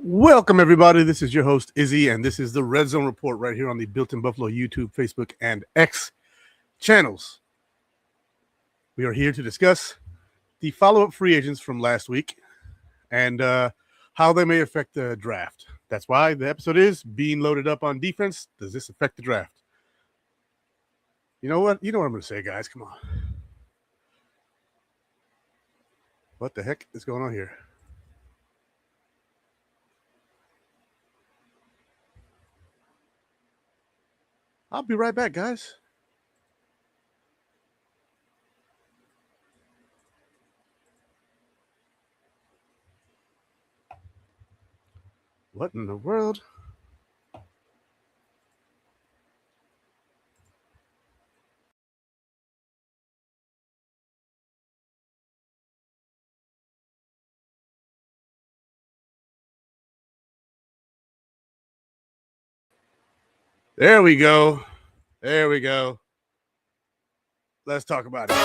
Welcome, everybody. This is your host, Izzy, and this is the Red Zone Report right here on the Built in Buffalo YouTube, Facebook, and X channels. We are here to discuss the follow-up free agents from last week and how they may affect the draft. That's why the episode is being loaded up on defense. Does this affect the draft? You know what? You know what I'm going to say, guys. Come on. What the heck is going on here? I'll be right back, guys. What in the world? There we go. There we go. Let's talk about it.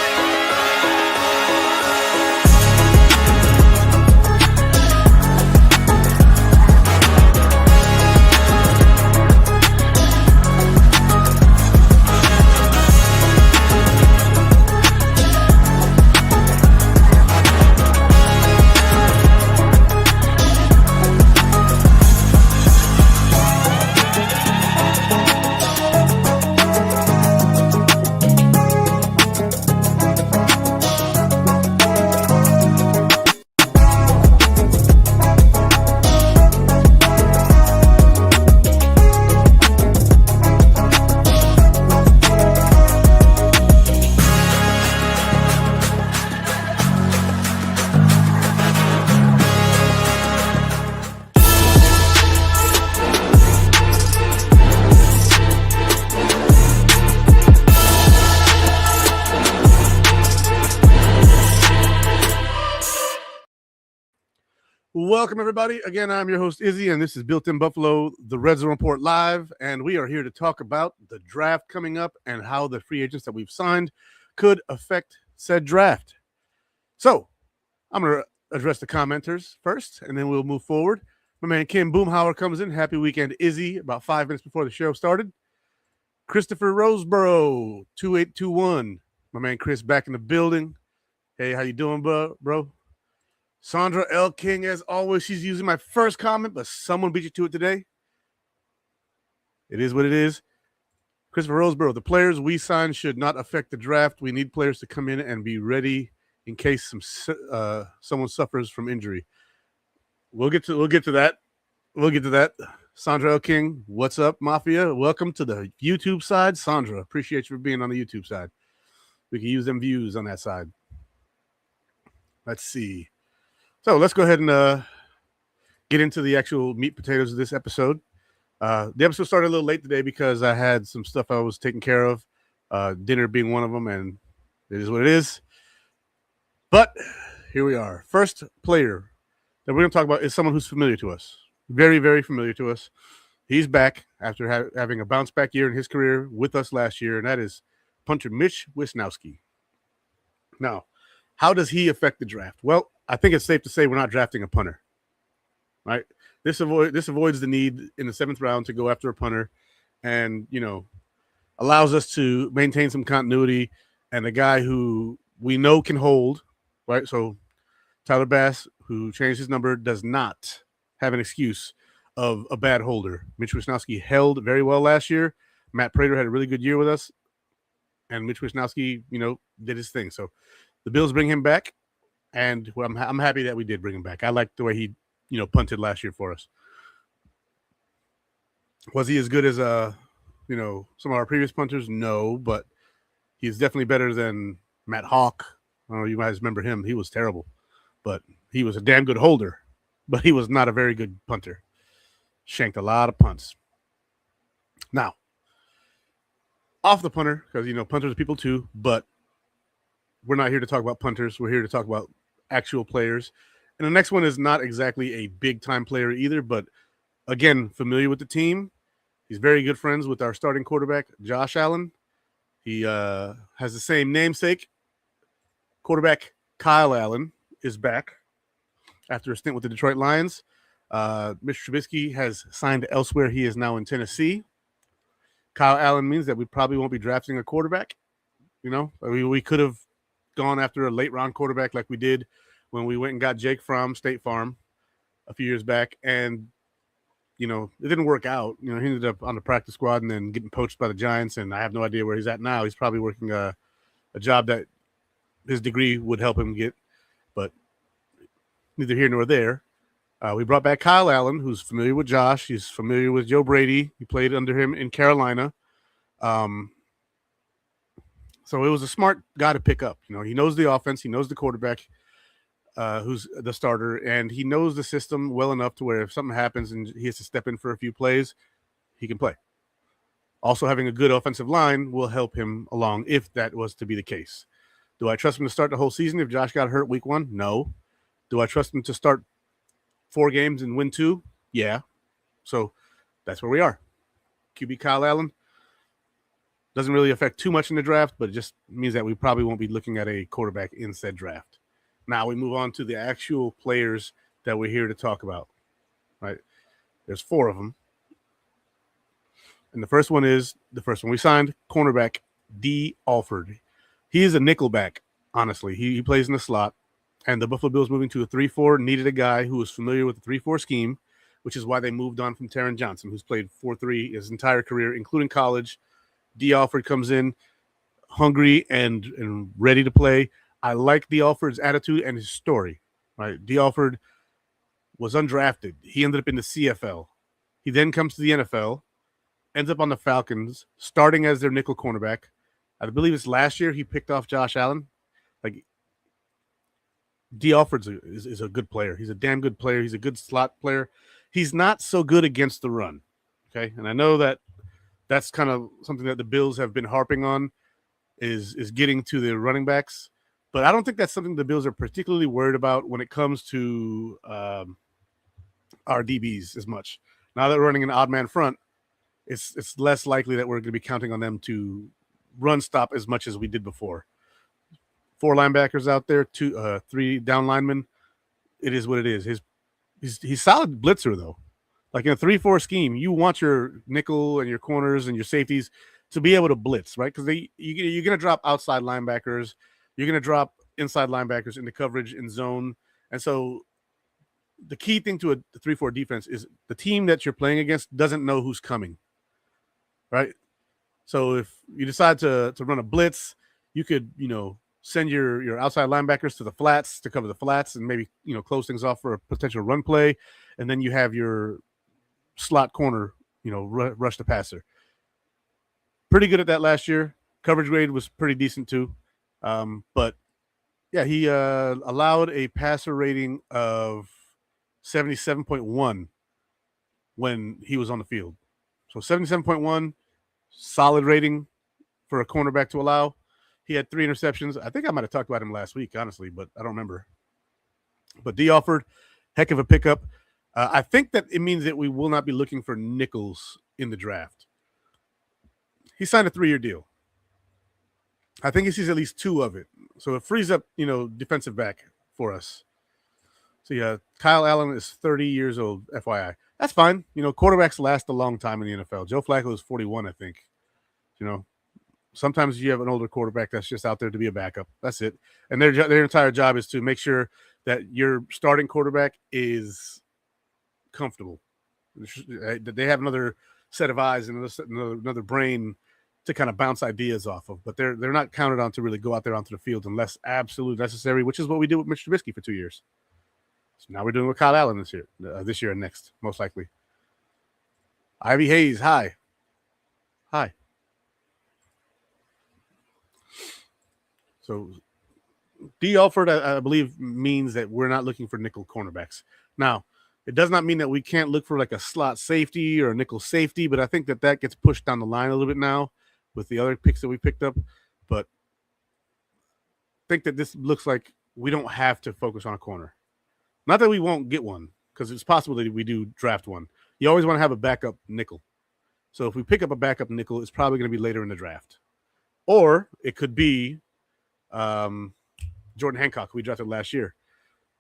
Welcome, everybody. Again, I'm your host, Izzy, and this is Built in Buffalo, the Red Zone Report Live. And we are here to talk about the draft coming up and how the free agents that we've signed could affect said draft. So I'm going to address the commenters first, and then we'll move forward. My man Kim Boomhauer comes in. Happy weekend, Izzy, about 5 minutes before the show started. Christopher Roseboro, 2821. My man Chris back in the building. Hey, how you doing, bro? Sandra L. King, as always, she's using my first comment, but someone beat you to it today. It is what it is. Christopher Roseboro, the players we signed should not affect the draft. We need players to come in and be ready in case someone suffers from injury. We'll get to that. We'll get to that. Sandra L. King, what's up, Mafia? Welcome to the YouTube side. Sandra, appreciate you for being on the YouTube side. We can use them views on that side. Let's see. So let's go ahead and get into the actual meat potatoes of this episode. The episode started a little late today because I had some stuff I was taking care of, dinner being one of them, and it is what it is. But here we are. First player that we're going to talk about is someone who's familiar to us. Very, very familiar to us. He's back after having a bounce-back year in his career with us last year, and that is punter Mitch Wisnowski. Now, how does he affect the draft? Well, I think it's safe to say we're not drafting a punter, right? This avoids the need in the 7th round to go after a punter, and allows us to maintain some continuity and a guy who we know can hold, right? So Tyler Bass, who changed his number, does not have an excuse of a bad holder. Mitch Wisnowski held very well last year. Matt Prater had a really good year with us, and Mitch Wisnowski, did his thing. So the Bills bring him back. And I'm happy that we did bring him back. I liked the way he, punted last year for us. Was he as good as some of our previous punters? No, but he's definitely better than Matt Hawk. I don't know, you guys remember him. He was terrible, but he was a damn good holder. But he was not a very good punter. Shanked a lot of punts. Now, off the punter, because punters are people too, but we're not here to talk about punters. We're here to talk about actual players. And the next one is not exactly a big-time player either, but, again, familiar with the team. He's very good friends with our starting quarterback, Josh Allen. He has the same namesake. Quarterback Kyle Allen is back after a stint with the Detroit Lions. Mr. Trubisky has signed elsewhere. He is now in Tennessee. Kyle Allen means that we probably won't be drafting a quarterback. We could have gone after a late round quarterback like we did when we went and got Jake from State Farm a few years back. And, it didn't work out. He ended up on the practice squad and then getting poached by the Giants. And I have no idea where he's at now. He's probably working a job that his degree would help him get, but neither here nor there. We brought back Kyle Allen, who's familiar with Josh. He's familiar with Joe Brady. He played under him in Carolina. So it was a smart guy to pick up. He knows the offense. He knows the quarterback, who's the starter, and he knows the system well enough to where if something happens and he has to step in for a few plays, he can play. Also, having a good offensive line will help him along if that was to be the case. Do I trust him to start the whole season if Josh got hurt week 1? No. Do I trust him to start 4 games and win 2? Yeah. So that's where we are. QB Kyle Allen doesn't really affect too much in the draft, but it just means that we probably won't be looking at a quarterback in said draft. Now we move on to the actual players that we're here to talk about. Right? There's 4 of them. And the first one we signed, cornerback D. Alford. He is a nickelback, honestly. He plays in the slot. And the Buffalo Bills moving to a 3-4 needed a guy who was familiar with the 3-4 scheme, which is why they moved on from Taron Johnson, who's played 4-3 his entire career, including college. D. Alford comes in hungry and ready to play. I like D. Alford's attitude and his story. Right? D. Alford was undrafted. He ended up in the CFL. He then comes to the NFL, ends up on the Falcons, starting as their nickel cornerback. I believe it's last year he picked off Josh Allen. Like, D. Alford is a good player. He's a damn good player. He's a good slot player. He's not so good against the run. Okay, and I know that that's kind of something that the Bills have been harping on is getting to the running backs. But I don't think that's something the Bills are particularly worried about when it comes to our DBs as much. Now that we're running an odd man front, it's less likely that we're going to be counting on them to run stop as much as we did before. 4 linebackers out there, 3 down linemen. It is what it is. He's solid blitzer though. Like in a 3-4 scheme, you want your nickel and your corners and your safeties to be able to blitz, right? Because you're going to drop outside linebackers, you're going to drop inside linebackers into coverage in zone, and so the key thing to a 3-4 defense is the team that you're playing against doesn't know who's coming, right? So if you decide to run a blitz, you could send your outside linebackers to the flats to cover the flats and maybe close things off for a potential run play, and then you have your slot corner rush the passer. Pretty good at that last year. Coverage grade was pretty decent too, but yeah, he allowed a passer rating of 77.1 when he was on the field. So 77.1, solid rating for a cornerback to allow. He had 3 interceptions. I think I might have talked about him last week, honestly, but I don't remember. But D. Alford, heck of a pickup. I think that it means that we will not be looking for nickels in the draft. He signed a 3-year deal. I think he sees at least 2 of it. So it frees up, defensive back for us. So yeah, Kyle Allen is 30 years old, FYI. That's fine. Quarterbacks last a long time in the NFL. Joe Flacco is 41, I think. Sometimes you have an older quarterback that's just out there to be a backup. That's it. And their entire job is to make sure that your starting quarterback is comfortable. They have another set of eyes and another brain to kind of bounce ideas off of. But they're not counted on to really go out there onto the field unless absolutely necessary, which is what we did with Mitch Trubisky for 2 years. So now we're doing with Kyle Allen this year and next, most likely. Ivy Hayes, hi. Hi. So D. Alford, I believe, means that we're not looking for nickel cornerbacks. Now, it does not mean that we can't look for like a slot safety or a nickel safety, but I think that gets pushed down the line a little bit now with the other picks that we picked up. But I think that this looks like we don't have to focus on a corner. Not that we won't get one, because it's possible that we do draft one. You always want to have a backup nickel. So if we pick up a backup nickel, it's probably going to be later in the draft. Or it could be Jordan Hancock, who we drafted last year.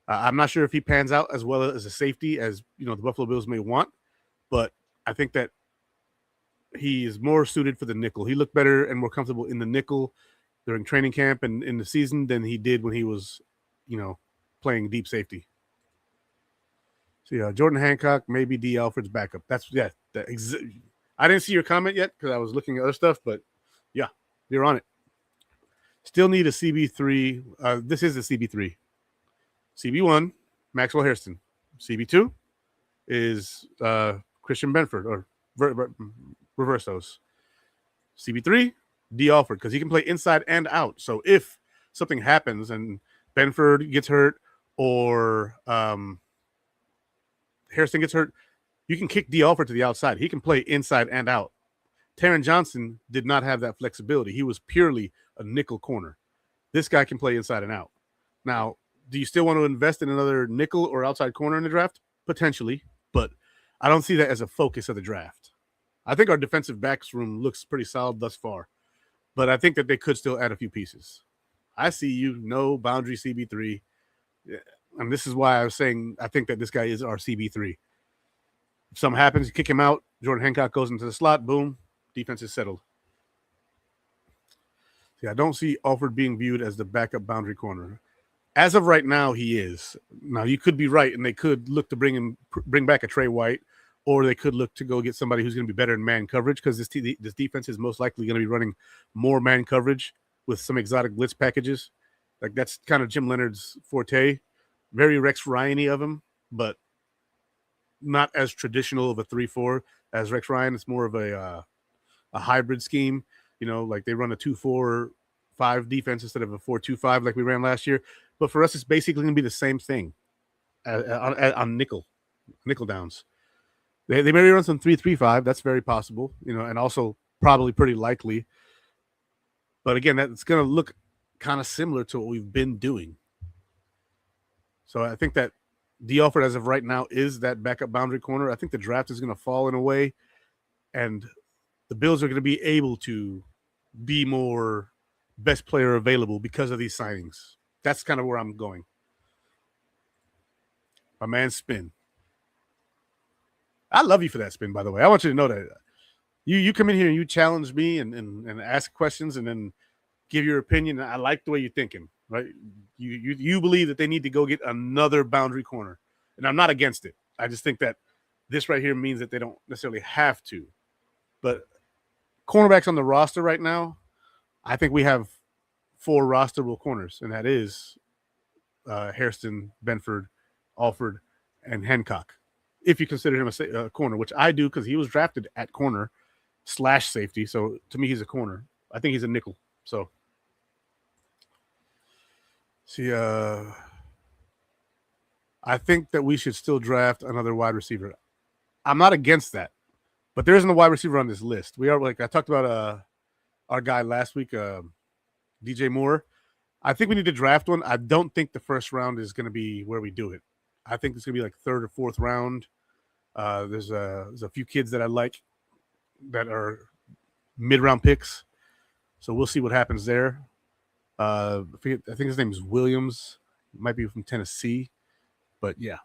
I'm not sure if he pans out as well as a safety as the Buffalo Bills may want, but I think that he is more suited for the nickel. He looked better and more comfortable in the nickel during training camp and in the season than he did when he was, playing deep safety. So yeah, Jordan Hancock, maybe D. Alford's backup. I didn't see your comment yet because I was looking at other stuff, but yeah, you're on it. Still need a CB3. This is a CB3. CB1, Maxwell Hairston. CB2 is Christian Benford, or reverse those. CB3, D. Alford, because he can play inside and out. So if something happens and Benford gets hurt or Hairston gets hurt, you can kick D. Alford to the outside. He can play inside and out. Taron Johnson did not have that flexibility. He was purely a nickel corner. This guy can play inside and out. Now, do you still want to invest in another nickel or outside corner in the draft? Potentially, but I don't see that as a focus of the draft. I think our defensive backs room looks pretty solid thus far, but I think that they could still add a few pieces. I see you, no boundary CB3. And this is why I was saying I think that this guy is our CB3. If something happens, you kick him out, Jordan Hancock goes into the slot, boom, defense is settled. See, I don't see Alford being viewed as the backup boundary corner. As of right now, he is. Now, you could be right, and they could look to bring back a Trey White, or they could look to go get somebody who's going to be better in man coverage because this defense is most likely going to be running more man coverage with some exotic blitz packages. Like, that's kind of Jim Leonard's forte. Very Rex Ryan-y of him, but not as traditional of a 3-4 as Rex Ryan. It's more of a hybrid scheme. Like they run a 2-4-5 defense instead of a 4-2-5 like we ran last year. But for us, it's basically going to be the same thing on nickel downs. They may run some 3-3-5. That's very possible, and also probably pretty likely. But again, that's going to look kind of similar to what we've been doing. So I think that D. Alford, as of right now, is that backup boundary corner. I think the draft is going to fall in a way, and the Bills are going to be able to be more best player available because of these signings. That's kind of where I'm going. My man Spin. I love you for that, Spin, by the way. I want you to know that. You come in here and you challenge me and ask questions and then give your opinion. I like the way you're thinking, right? You believe that they need to go get another boundary corner. And I'm not against it. I just think that this right here means that they don't necessarily have to. But cornerbacks on the roster right now, I think we have 4 rosterable corners, and that is Hairston, Benford, Alford, and Hancock. If you consider him a corner, which I do because he was drafted at corner / safety. So to me, he's a corner. I think he's a nickel. So, see, I think that we should still draft another wide receiver. I'm not against that, but there isn't a wide receiver on this list. We are, like I talked about our guy last week, DJ Moore. I think we need to draft one. I don't think the first round is going to be where we do it. I think it's going to be like 3rd or 4th round. There's a few kids that I like that are mid-round picks. So we'll see what happens there. I think his name is Williams. Might be from Tennessee. But yeah.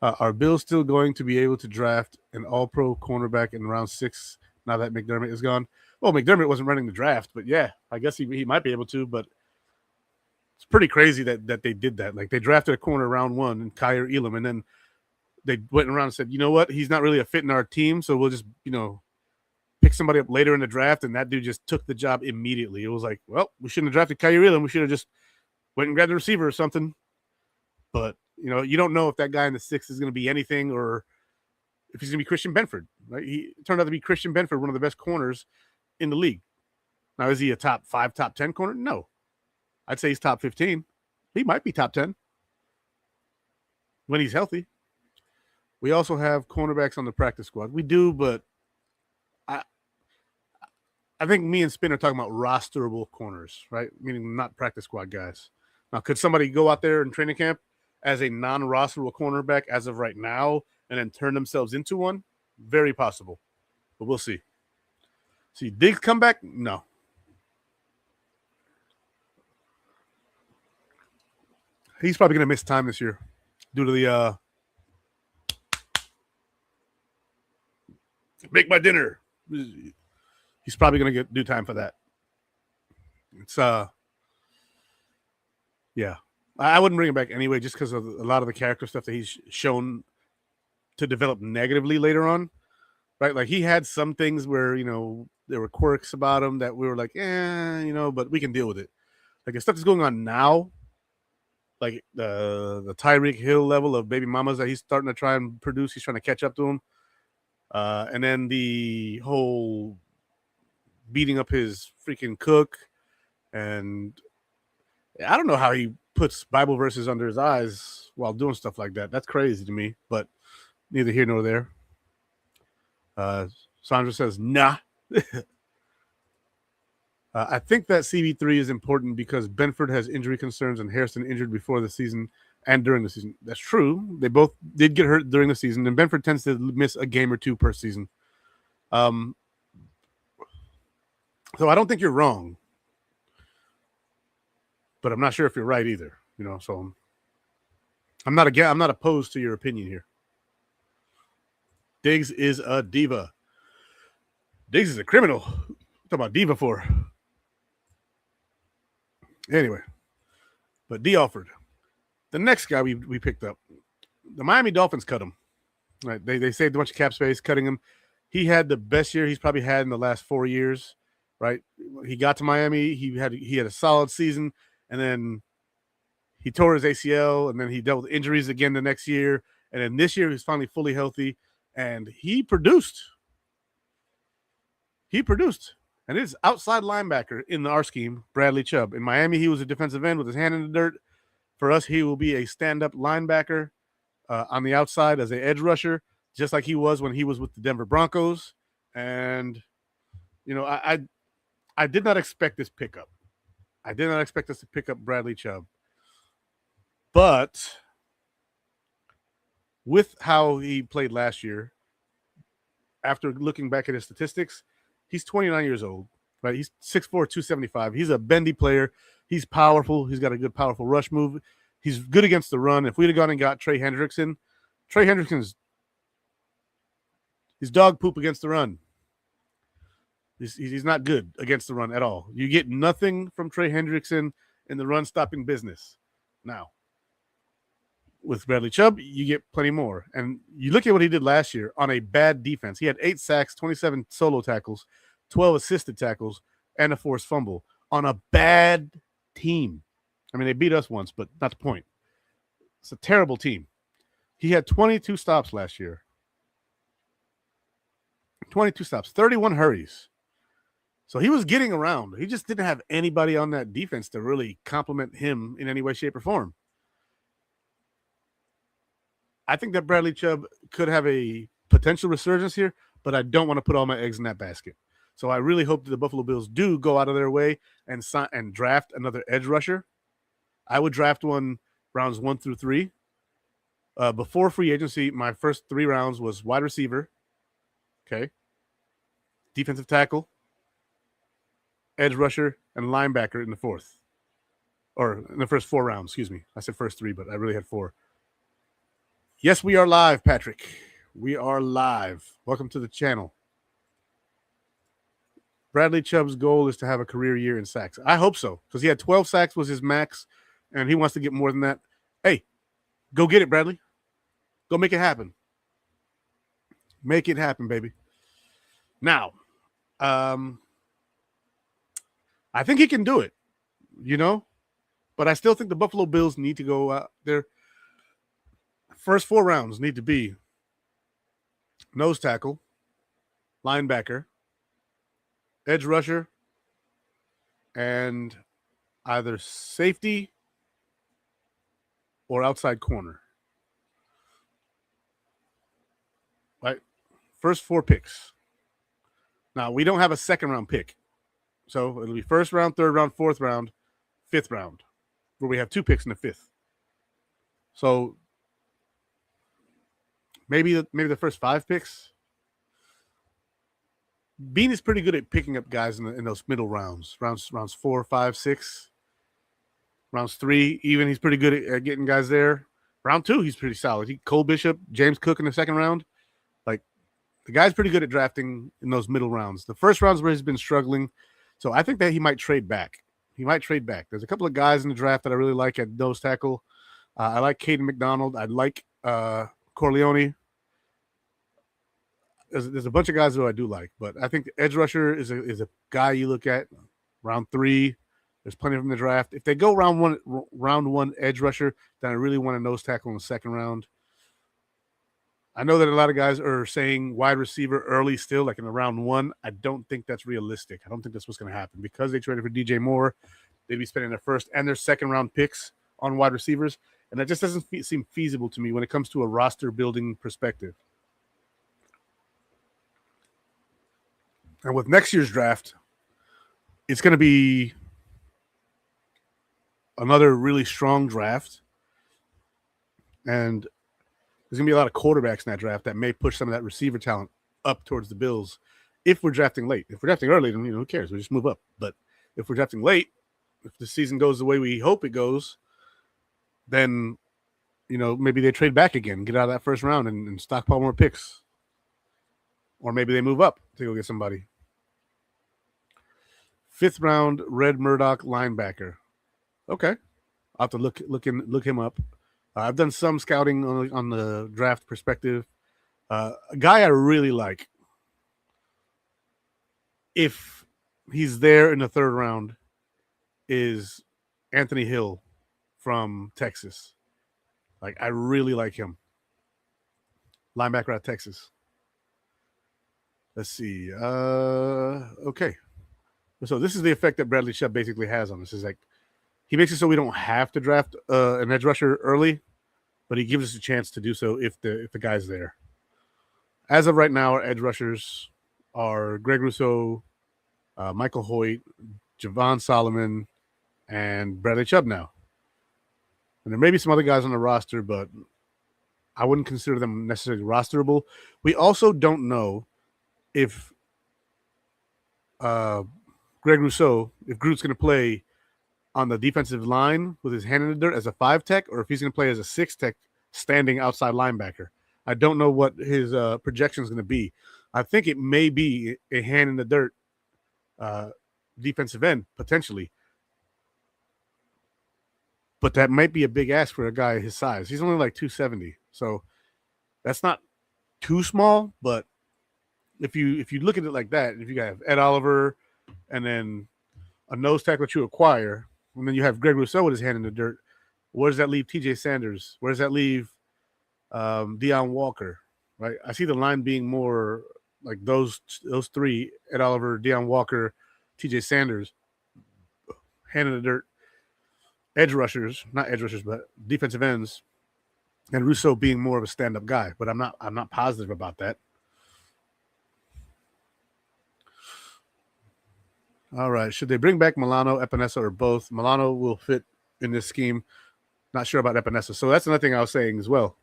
Are Bills still going to be able to draft an all-pro cornerback in round 6 now that McDermott is gone? Well, McDermott wasn't running the draft, but yeah, I guess he might be able to, but it's pretty crazy that they did that. Like, they drafted a corner round 1 in Kyer Elam, and then they went around and said, you know what, he's not really a fit in our team, so we'll just, pick somebody up later in the draft, and that dude just took the job immediately. It was like, well, we shouldn't have drafted Kyer Elam. We should have just went and grabbed the receiver or something. But, you don't know if that guy in the 6th is going to be anything or if he's going to be Christian Benford. Right? He turned out to be Christian Benford, one of the best corners in the league. Now, is he a top 5, top 10 corner? No. I'd say he's top 15. He might be top 10 when he's healthy. We also have cornerbacks on the practice squad. We do, but I think me and Spin are talking about rosterable corners, right? Meaning not practice squad guys. Now, could somebody go out there in training camp as a non-rosterable cornerback as of right now and then turn themselves into one? Very possible, but we'll see. See, Diggs come back? No. He's probably going to miss time this year due to the make my dinner. He's probably going to do time for that. It's yeah. I wouldn't bring him back anyway, just because of a lot of the character stuff that he's shown to develop negatively later on, right? Like he had some things where there were quirks about him that we were like, but we can deal with it. Like the stuff that's going on now, like the Tyreek Hill level of baby mamas that he's starting to try and produce, he's trying to catch up to him, and then the whole beating up his freaking cook, and I don't know how he puts Bible verses under his eyes while doing stuff like that. That's crazy to me, but neither here nor there. Sandra says, nah. I think that CB3 is important because Benford has injury concerns and Harrison injured before the season and during the season. That's true. They both did get hurt during the season, and Benford tends to miss a game or two per season. So I don't think you're wrong, but I'm not sure if you're right either. So I'm not opposed to your opinion here. Diggs is a diva. Diggs is a criminal. What talk about diva for? Anyway, but D offered. The next guy we picked up, the Miami Dolphins cut him. Right, they saved a bunch of cap space, cutting him. He had the best year he's probably had in the last 4 years. Right, he got to Miami. He had a solid season, and then he tore his ACL, and then he dealt with injuries again the next year, and then this year he's finally fully healthy, and he produced. And it's outside linebacker in our scheme, Bradley Chubb. In Miami, he was a defensive end with his hand in the dirt. For us, he will be a stand-up linebacker on the outside as an edge rusher, just like he was when he was with the Denver Broncos. And, I did not expect this pickup. I did not expect us to pick up Bradley Chubb. But with how he played last year, after looking back at his statistics, he's 29 years old, right? He's 6'4", 275. He's a bendy player. He's powerful. He's got a good, powerful rush move. He's good against the run. If we'd have gone and got Trey Hendrickson, he's dog poop against the run. He's not good against the run at all. You get nothing from Trey Hendrickson in the run-stopping business. Now, with Bradley Chubb, you get plenty more. And you look at what he did last year on a bad defense. He had 8 sacks, 27 solo tackles, 12 assisted tackles, and a forced fumble on a bad team. I mean, they beat us once, but not the point. It's a terrible team. He had 22 stops last year. 22 stops, 31 hurries. So he was getting around. He just didn't have anybody on that defense to really compliment him in any way, shape, or form. I think that Bradley Chubb could have a potential resurgence here, but I don't want to put all my eggs in that basket. So I really hope that the Buffalo Bills do go out of their way and draft another edge rusher. I would draft one rounds 1 through 3. Before free agency, my first 3 rounds was wide receiver, okay, defensive tackle, edge rusher, and linebacker in the fourth. Or in the first 4 rounds, excuse me. I said first 3, but I really had 4. Yes, we are live, Patrick. We are live. Welcome to the channel. Bradley Chubb's goal is to have a career year in sacks. I hope so, because he had 12 sacks was his max, and he wants to get more than that. Hey, go get it, Bradley. Go make it happen. Make it happen, baby. Now, I think he can do it, but I still think the Buffalo Bills need to go out there. First 4 rounds need to be nose tackle, linebacker, edge rusher, and either safety or outside corner. Right? First 4 picks. Now, we don't have a second round pick. So it'll be first round, third round, fourth round, fifth round, where we have 2 picks in the 5th. So maybe the first 5 picks. Beane is pretty good at picking up guys in those middle rounds 4, 5, 6. Rounds 3, even he's pretty good at getting guys there. Round 2, he's pretty solid. Cole Bishop, James Cook in the second round. Like, the guy's pretty good at drafting in those middle rounds. The first rounds where he's been struggling. So I think that he might trade back. There's a couple of guys in the draft that I really like at nose tackle. I like Caden McDonald. I like Corleone. There's a bunch of guys who I do like, but I think the edge rusher is a guy you look at round 3. There's plenty of them in the draft. If they go round one edge rusher, then I really want a nose tackle in the second round. I know that a lot of guys are saying wide receiver early still, like in the round 1. I don't think that's realistic. I don't think that's what's going to happen because they traded for DJ Moore. They'd be spending their first and their second round picks on wide receivers, and that just doesn't seem feasible to me when it comes to a roster building perspective. And with next year's draft, it's going to be another really strong draft, and there's going to be a lot of quarterbacks in that draft that may push some of that receiver talent up towards the Bills if we're drafting late. If we're drafting early, then who cares? We just move up. But if we're drafting late, if the season goes the way we hope it goes, then maybe they trade back again, get out of that first round and stockpile more picks. Or maybe they move up to go get somebody. 5th round, Red Murdoch linebacker. Okay. I'll have to look him up. I've done some scouting on the draft perspective. A guy I really like, if he's there in the 3rd round, is Anthony Hill from Texas. Like, I really like him. Linebacker out of Texas. Let's see. Okay. So this is the effect that Bradley Chubb basically has on us. Is like he makes it so we don't have to draft an edge rusher early, but he gives us a chance to do so if the guy's there. As of right now, our edge rushers are Greg Rousseau, Michael Hoyt, Javon Solomon, and Bradley Chubb now. And there may be some other guys on the roster, but I wouldn't consider them necessarily rosterable. We also don't know if Greg Rousseau, if Groot's going to play on the defensive line with his hand in the dirt as a 5 tech, or if he's going to play as a 6 tech standing outside linebacker. I don't know what his projection is going to be. I think it may be a hand in the dirt defensive end, potentially. But that might be a big ask for a guy his size. He's only like 270. So that's not too small, but if you look at it like that, if you have Ed Oliver and then a nose tackle that you acquire, and then you have Greg Rousseau with his hand in the dirt, where does that leave TJ Sanders? Where does that leave Deion Walker? Right? I see the line being more like those 3, Ed Oliver, Deion Walker, TJ Sanders, hand in the dirt, not edge rushers, but defensive ends, and Rousseau being more of a stand-up guy. But I'm not positive about that. All right. Should they bring back Milano, Epinesa, or both? Milano will fit in this scheme. Not sure about Epinesa. So that's another thing I was saying as well.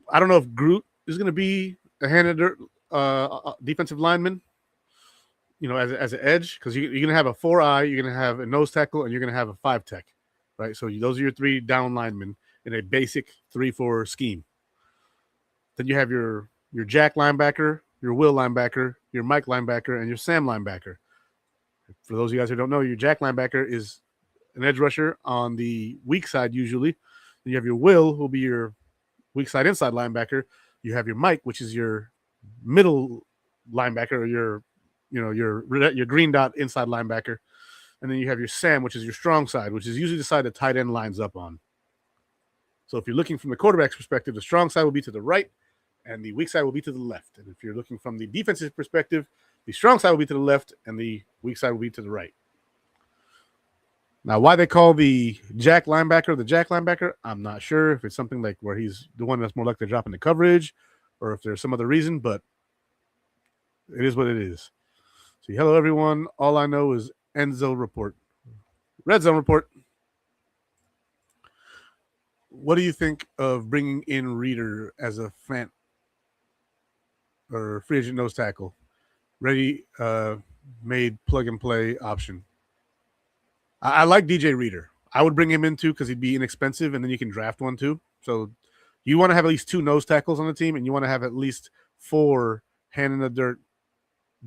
I don't know if Groot is going to be a hand in dirt defensive lineman, as an edge, because you're going to have a 4-eye, you're going to have a nose tackle, and you're going to have a 5 tech, right? So those are your 3 down linemen in a basic 3-4 scheme. Then you have your Jack linebacker, your Will linebacker, your Mike linebacker, and your Sam linebacker. For those of you guys who don't know, your Jack linebacker is an edge rusher on the weak side usually. Then you have your Will, who will be your weak side inside linebacker. You have your Mike, which is your middle linebacker, or your green dot inside linebacker. And then you have your Sam, which is your strong side, which is usually the side the tight end lines up on. So if you're looking from the quarterback's perspective, the strong side will be to the right and the weak side will be to the left. And if you're looking from the defensive perspective, the strong side will be to the left and the weak side will be to the right. Now, why they call the Jack linebacker, I'm not sure. If it's something like where he's the one that's more likely to drop into coverage, or if there's some other reason, but it is what it is. So, hello, everyone. All I know is Enzo report. Red Zone report. What do you think of bringing in Reader as a fan or free agent nose tackle? Ready, made plug and play option. I like DJ Reader. I would bring him in too because he'd be inexpensive, and then you can draft one too. So you want to have at least 2 nose tackles on the team, and you want to have at least 4 hand in the dirt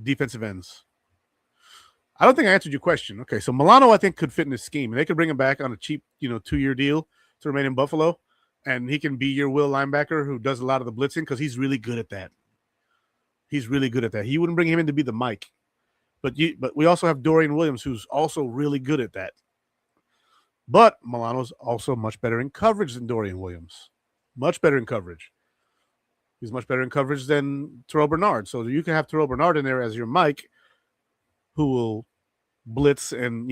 defensive ends. I don't think I answered your question. Okay, so Milano, I think, could fit in this scheme. They could bring him back on a cheap, 2-year deal to remain in Buffalo, and he can be your will linebacker who does a lot of the blitzing because he's really good at that. He's really good at that. You wouldn't bring him in to be the Mike, but we also have Dorian Williams, who's also really good at that. But Milano's also much better in coverage than Dorian Williams. Much better in coverage. He's much better in coverage than Terrell Bernard. So you can have Terrell Bernard in there as your Mike, who will blitz and,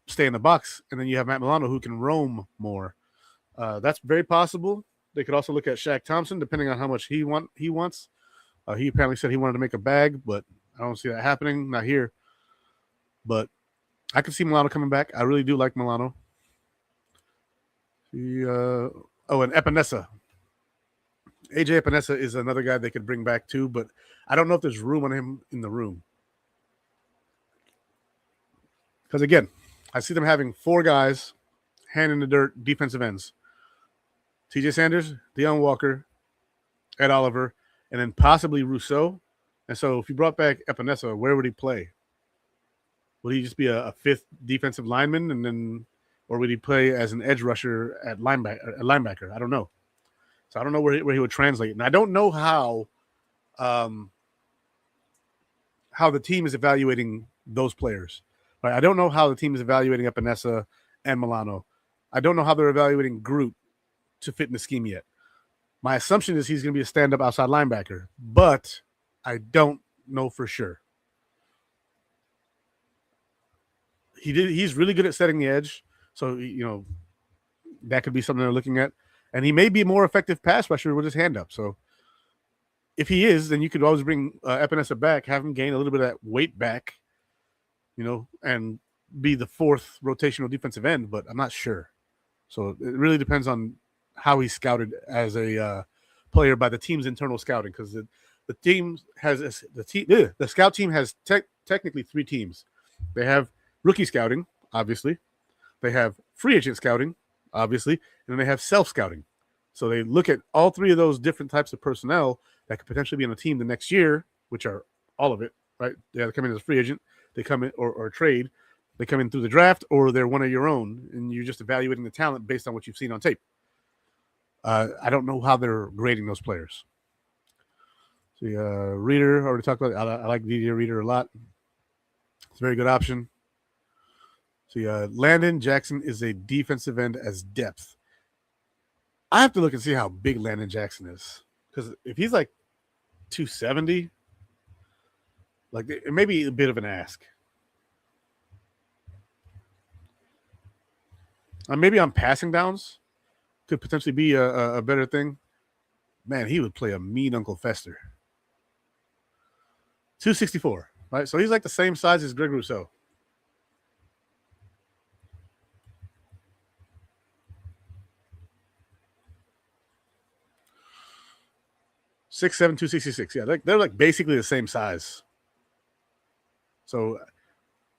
stay in the box. And then you have Matt Milano, who can roam more. That's very possible. They could also look at Shaq Thompson, depending on how much he wants. He apparently said he wanted to make a bag, but I don't see that happening. Not here. But I can see Milano coming back. I really do like Milano. And Epinesa. AJ Epinesa is another guy they could bring back too, but I don't know if there's room on him in the room. Because again, I see them having 4 guys, hand in the dirt, defensive ends. TJ Sanders, Deion Walker, Ed Oliver, and then possibly Rousseau. And so if you brought back Epinesa, where would he play? Would he just be a 5th defensive lineman, or would he play as an edge rusher at linebacker? I don't know. So I don't know where he would translate. And I don't know how the team is evaluating those players. Right? I don't know how the team is evaluating Epinesa and Milano. I don't know how they're evaluating Groot to fit in the scheme yet. My assumption is he's going to be a stand-up outside linebacker, but I don't know for sure. He's really good at setting the edge, so that could be something they're looking at. And he may be a more effective pass rusher with his hand up. So if he is, then you could always bring Epinesa back, have him gain a little bit of that weight back, and be the 4th rotational defensive end. But I'm not sure. So it really depends on how he's scouted as a player by the team's internal scouting, because the team has the scout team has technically 3 teams. They have rookie scouting, obviously. They have free agent scouting, obviously, and then they have self-scouting. So they look at all 3 of those different types of personnel that could potentially be on a team the next year, which are all of it, right? They either come in as a free agent, they come in or trade, they come in through the draft, or they're one of your own, and you're just evaluating the talent based on what you've seen on tape. I don't know how they're grading those players. See, Reader, already talked about it. I like DJ Reader a lot. It's a very good option. See, Landon Jackson is a defensive end as depth. I have to look and see how big Landon Jackson is, because if he's like 270, like it may be a bit of an ask. Maybe on passing downs could potentially be a better thing. Man, he would play a mean Uncle Fester. 264, right? So he's like the same size as Greg Rousseau. Six, 7, 266. Yeah, they're like basically the same size. So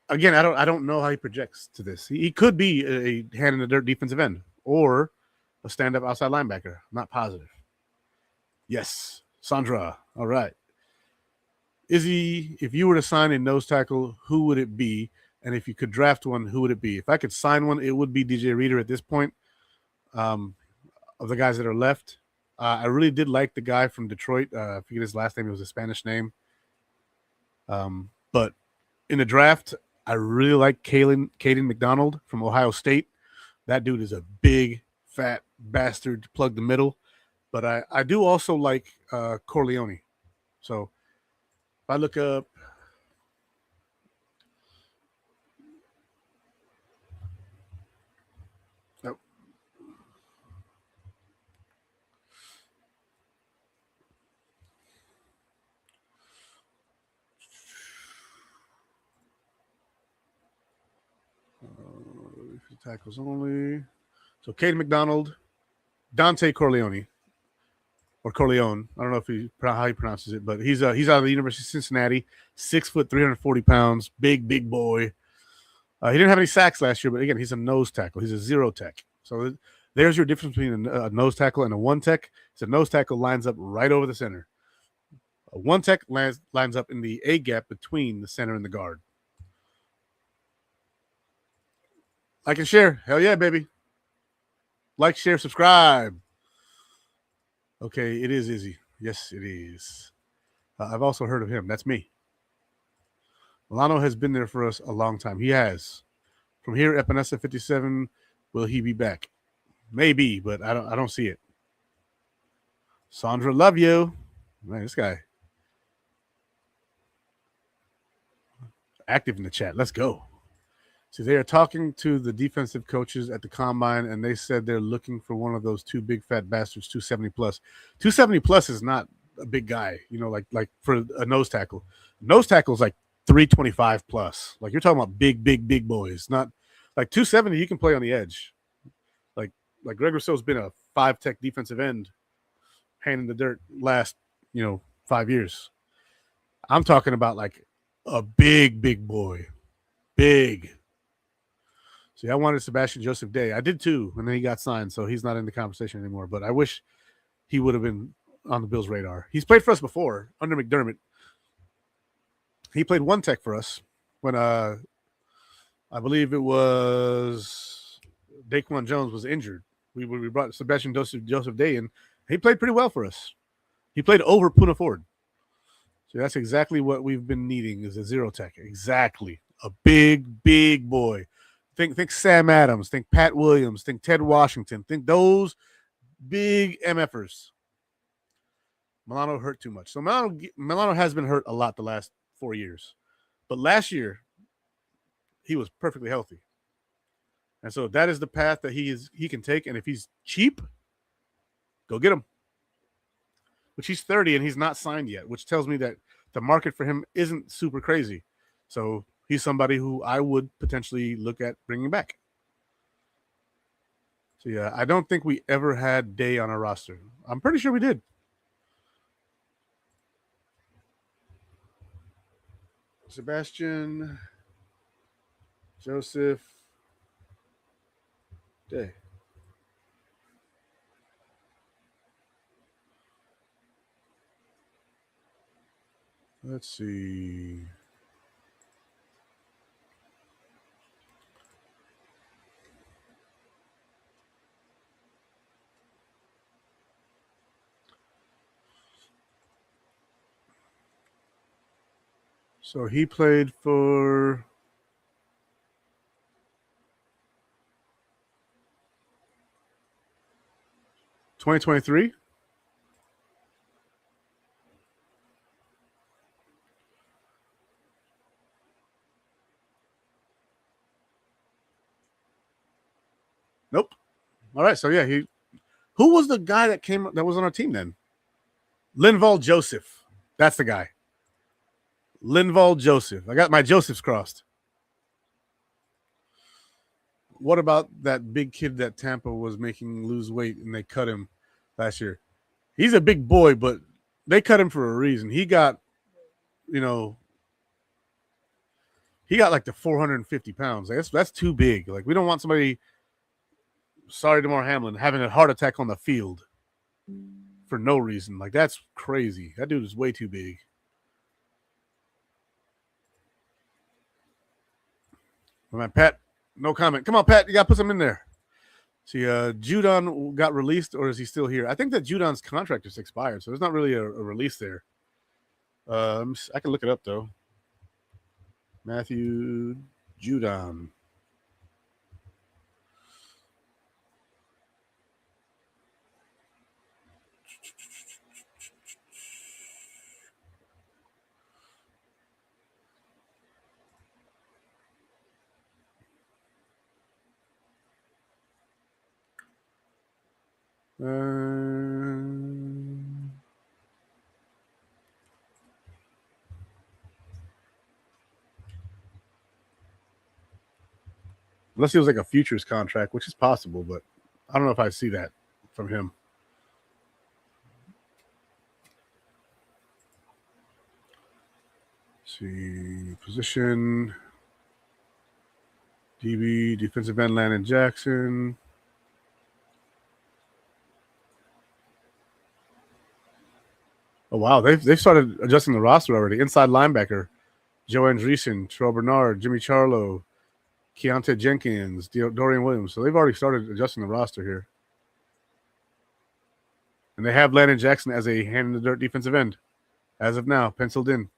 again, I don't know how he projects to this. He could be a hand in the dirt defensive end or a stand-up outside linebacker. I'm not positive. Yes, Sandra. All right. Izzy, if you were to sign a nose tackle, who would it be? And if you could draft one, who would it be? If I could sign one, it would be DJ Reader at this point. Of the guys that are left, I really did like the guy from Detroit. I forget his last name. It was a Spanish name. But in the draft, I really like Caden McDonald from Ohio State. That dude is a big, fat bastard to plug the middle. But I do also like Corleone. So if I look up tackles only. So Caden McDonald, Dante Corleone, or Corleone. I don't know how he pronounces it, but he's out of the University of Cincinnati, 6 foot, 340 pounds, big boy. He didn't have any sacks last year, but again, he's a nose tackle. He's a zero tech. So there's your difference between a nose tackle and a one tech. It's a nose tackle lines up right over the center. A one tech lines up in the A gap between the center and the guard. Like and share. Hell yeah, baby. Like, share, subscribe. Okay, it is Izzy. Yes, it is. I've also heard of him. That's me. Milano has been there for us a long time. He has. From here, Epinesa 57. Will he be back? Maybe, but I don't see it. Sandra, love you. Man, this guy active in the chat. Let's go. See, they are talking to the defensive coaches at the combine, and they said they're looking for one of those two big fat bastards, 270 plus. 270 plus is not a big guy, like for a nose tackle. Nose tackle is like 325 plus. Like you're talking about big boys. Not like 270, you can play on the edge. Like Greg Rousseau's been a 5-tech defensive end, hand in the dirt last 5 years. I'm talking about like a big boy, big. See, I wanted Sebastian Joseph Day. I did too, and then he got signed, so he's not in the conversation anymore. But I wish he would have been on the Bills' radar. He's played for us before under McDermott. He played one tech for us when I believe it was Daquan Jones was injured. We brought Sebastian Joseph Day in. He played pretty well for us. He played over Puna Ford. So that's exactly what we've been needing is a zero tech. Exactly. A big boy. Think Sam Adams. Think Pat Williams. Think Ted Washington. Think those big MFers. Milano hurt too much. So Milano has been hurt a lot the last 4 years. But last year, he was perfectly healthy. And so that is the path that he can take. And if he's cheap, go get him. Which he's 30 and he's not signed yet, which tells me that the market for him isn't super crazy. So he's somebody who I would potentially look at bringing back. So yeah, I don't think we ever had Day on our roster. I'm pretty sure we did. Sebastian Joseph Day. Let's see. So he played for (2023). Nope. All right. So yeah, who was the guy that was on our team then? Linval Joseph. That's the guy. Linval Joseph. I got my Josephs crossed. What about that big kid that Tampa was making lose weight and they cut him last year? He's a big boy, but they cut him for a reason. He got, like the 450 pounds. That's too big. Like we don't want somebody, sorry, DeMar Hamlin, having a heart attack on the field for no reason. Like that's crazy. That dude is way too big. My Pat, no comment. Come on, Pat, you got to put some in there. See, Judon got released, or is he still here? I think that Judon's contract is expired, so there's not really a release there. I can look it up, though. Matthew Judon. Unless he was like a futures contract, which is possible, but I don't know if I see that from him. Let's see, position. DB, defensive end Landon Jackson. Oh, wow. They've started adjusting the roster already. Inside linebacker, Joe Andreessen, Terrell Bernard, Jimmy Charlo, Keontae Jenkins, Dorian Williams. So they've already started adjusting the roster here. And they have Landon Jackson as a hand-in-the-dirt defensive end as of now, penciled in.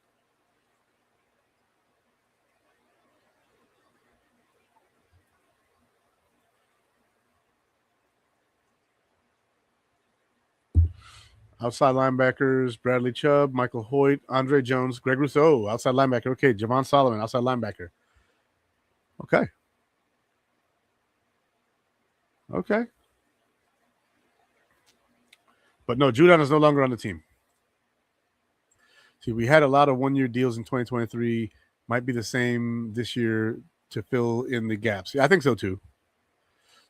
Outside linebackers, Bradley Chubb, Michael Hoyt, Andre Jones, Greg Rousseau, outside linebacker. Okay, Javon Solomon, outside linebacker. Okay. Okay. But no, Judon is no longer on the team. See, we had a lot of one-year deals in 2023. Might be the same this year to fill in the gaps. Yeah, I think so too.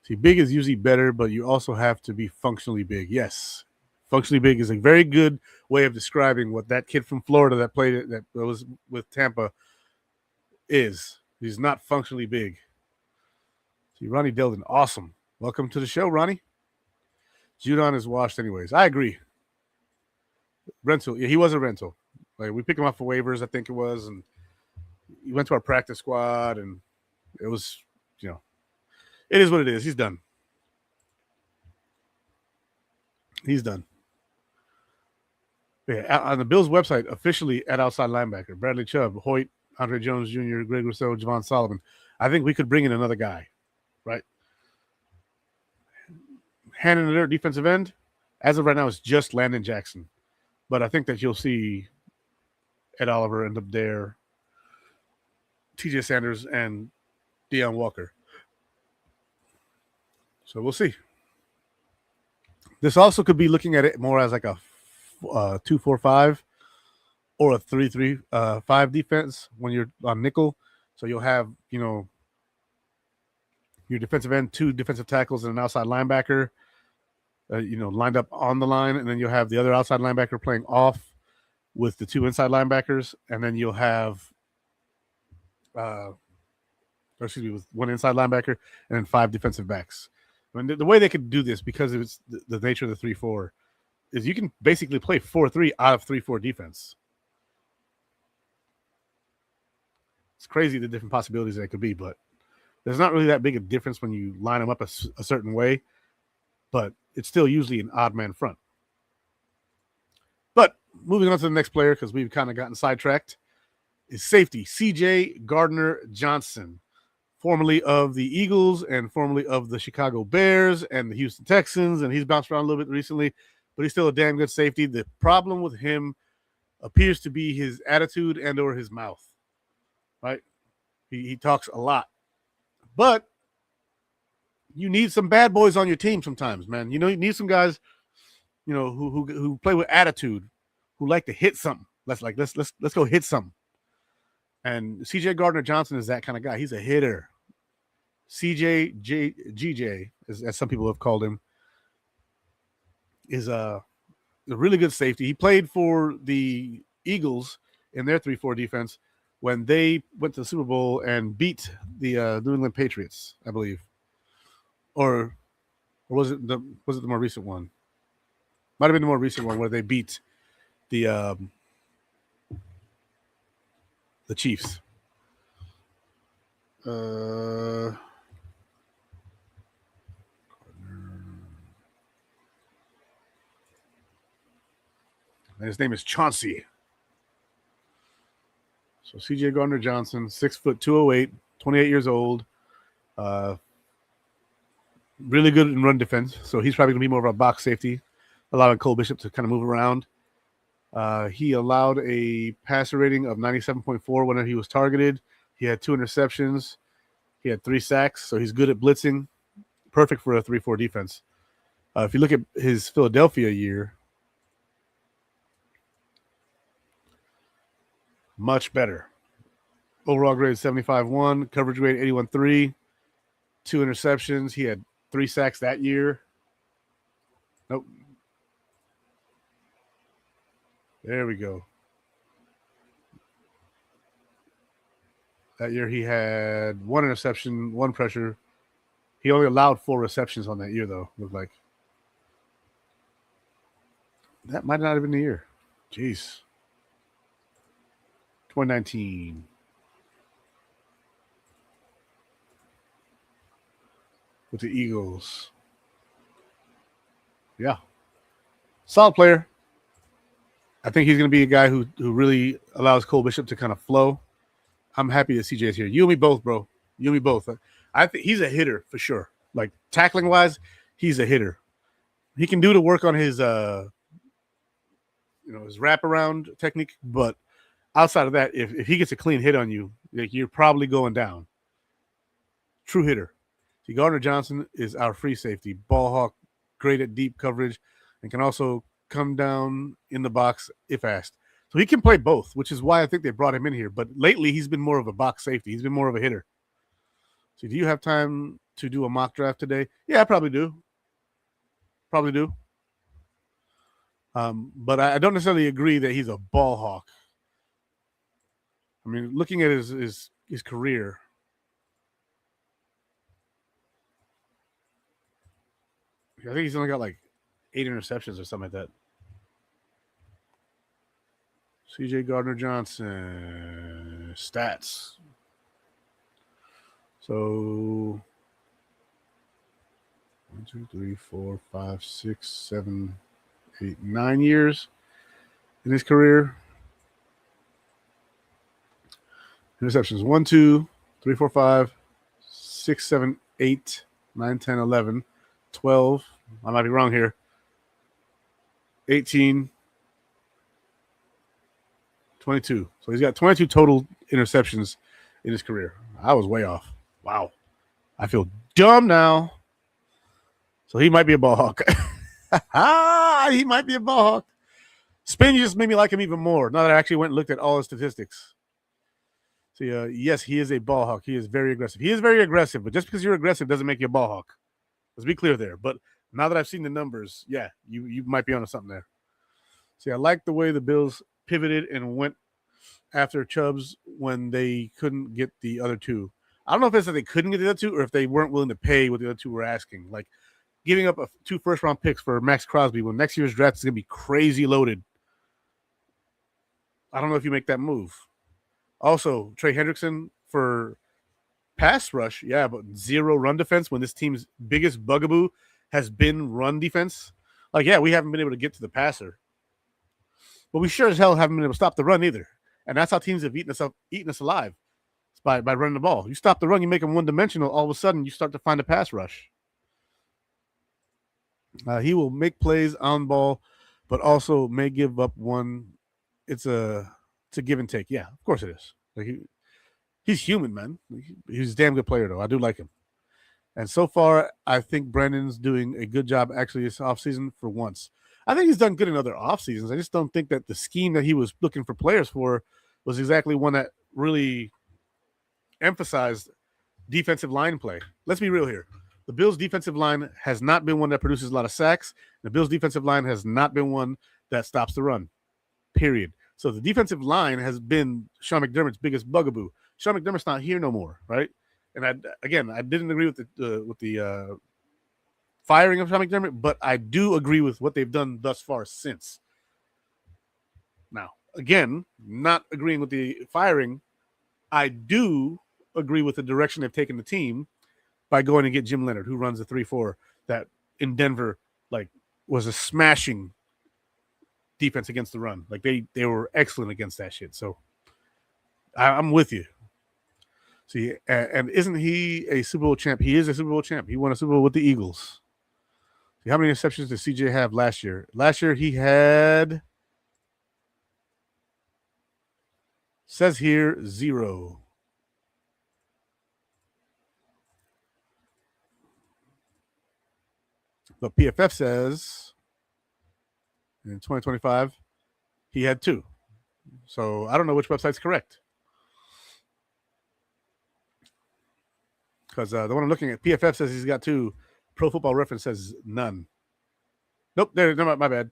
See, big is usually better, but you also have to be functionally big. Yes. Functionally big is a very good way of describing what that kid from Florida that played that was with Tampa is. He's not functionally big. See, Ronnie Delden, awesome. Welcome to the show, Ronnie. Judon is washed anyways. I agree. Rental. Yeah, he was a rental. Like, we picked him up for waivers, I think it was, and he went to our practice squad, and it was, it is what it is. He's done. He's done. Yeah, on the Bills website, officially at outside linebacker, Bradley Chubb, Hoyt, Andre Jones Jr., Greg Rousseau, Javon Solomon. I think we could bring in another guy, right? Hand in the dirt defensive end, as of right now, it's just Landon Jackson. But I think that you'll see Ed Oliver end up there, TJ Sanders, and Deion Walker. So we'll see. This also could be looking at it more as like a 2-4-5 or a 3-3-5 defense when you're on nickel. So you'll have, your defensive end, 2 defensive tackles, and an outside linebacker, lined up on the line. And then you'll have the other outside linebacker playing off with the 2 inside linebackers. And then you'll have, with 1 inside linebacker and then 5 defensive backs. I mean, the way they could do this, because it's the nature of the 3-4, is you can basically play 4-3 out of 3-4 defense. It's crazy the different possibilities that could be, but there's not really that big a difference when you line them up a certain way, but it's still usually an odd man front. But moving on to the next player, because we've kind of gotten sidetracked, is safety C.J. Gardner-Johnson, formerly of the Eagles and formerly of the Chicago Bears and the Houston Texans, and he's bounced around a little bit recently, but he's still a damn good safety. The problem with him appears to be his attitude and or his mouth, right? He talks a lot. But you need some bad boys on your team sometimes, man. You need some guys, who play with attitude, who like to hit something. Let's go hit something. And C.J. Gardner-Johnson is that kind of guy. He's a hitter. GJ, as some people have called him, is a really good safety. He played for the Eagles in their 3-4 defense when they went to the Super Bowl and beat the New England Patriots, I believe. Or was it the more recent one? Might have been the more recent one where they beat the Chiefs. And his name is Chauncey. So C.J. Gardner-Johnson, 6', 208, 28 years old. Really good in run defense. So he's probably going to be more of a box safety, allowing Cole Bishop to kind of move around. He allowed a passer rating of 97.4 whenever he was targeted. He had 2 interceptions. He had 3 sacks. So he's good at blitzing. Perfect for a 3-4 defense. If you look at his Philadelphia year, much better. Overall grade 75.1, coverage grade 81.3, 2 interceptions. He had 3 sacks that year. Nope. There we go. That year he had 1 interception, 1 pressure. He only allowed 4 receptions on that year, though. Looked like that might not have been the year. Jeez. 2019. With the Eagles. Yeah. Solid player. I think he's going to be a guy who really allows Cole Bishop to kind of flow. I'm happy that CJ is here. You and me both, bro. You and me both. I think he's a hitter for sure. Like tackling wise, he's a hitter. He can do the work on his his wraparound technique, but outside of that, if he gets a clean hit on you, like, you're probably going down. True hitter. See, Gardner Johnson is our free safety, ball hawk, great at deep coverage, and can also come down in the box if asked. So he can play both, which is why I think they brought him in here. But lately, he's been more of a box safety. He's been more of a hitter. So do you have time to do a mock draft today? Yeah, I probably do. Probably do. But I don't necessarily agree that he's a ball hawk. I mean, looking at his career, I think he's only got like 8 interceptions or something like that. CJ Gardner Johnson stats. So 1, 2, 3, 4, 5, 6, 7, 8, 9 years in his career. Interceptions 1, 2, 3, 4, 5, 6, 7, 8, 9, 10, 11, 12. I might be wrong here. 18, 22. So he's got 22 total interceptions in his career. I was way off. Wow. I feel dumb now. So he might be a ball hawk. He might be a ball hawk. Spin just made me like him even more now that I actually went and looked at all his statistics. So, yes, he is a ball hawk. He is very aggressive. He is very aggressive, but just because you're aggressive doesn't make you a ball hawk. Let's be clear there. But now that I've seen the numbers, yeah, you might be onto something there. See, I like the way the Bills pivoted and went after Chubbs when they couldn't get the other two. I don't know if it's that they couldn't get the other two or if they weren't willing to pay what the other two were asking. Like giving up 2 first-round picks for Max Crosby when next year's draft is going to be crazy loaded. I don't know if you make that move. Also, Trey Hendrickson for pass rush, yeah, but 0 run defense when this team's biggest bugaboo has been run defense. Like, yeah, we haven't been able to get to the passer. But we sure as hell haven't been able to stop the run either. And that's how teams have eaten us alive. It's by running the ball. You stop the run, you make them one-dimensional, all of a sudden you start to find a pass rush. He will make plays on ball, but also may give up one. It's a give and take. Yeah, of course it is. Like he's human, man. He's a damn good player, though. I do like him. And so far, I think Brandon's doing a good job actually this offseason for once. I think he's done good in other off seasons. I just don't think that the scheme that he was looking for players for was exactly one that really emphasized defensive line play. Let's be real here. The Bills' defensive line has not been one that produces a lot of sacks. The Bills' defensive line has not been one that stops the run, period. So the defensive line has been Sean McDermott's biggest bugaboo. Sean McDermott's not here no more, right? And I didn't agree with the firing of Sean McDermott, but I do agree with what they've done thus far since. Now, again, not agreeing with the firing, I do agree with the direction they've taken the team by going and get Jim Leonard, who runs the 3-4 that in Denver was a smashing defense against the run. Like they were excellent against that shit. So I'm with you. See, and isn't he a Super Bowl champ? He is a Super Bowl champ. He won a Super Bowl with the Eagles. See, how many interceptions did CJ have last year? Last year he had, says here, 0. But PFF says in 2025 he had 2. So I don't know which website's correct. Because the one I'm looking at, PFF says he's got 2. Pro Football Reference says none. Nope, no, my bad.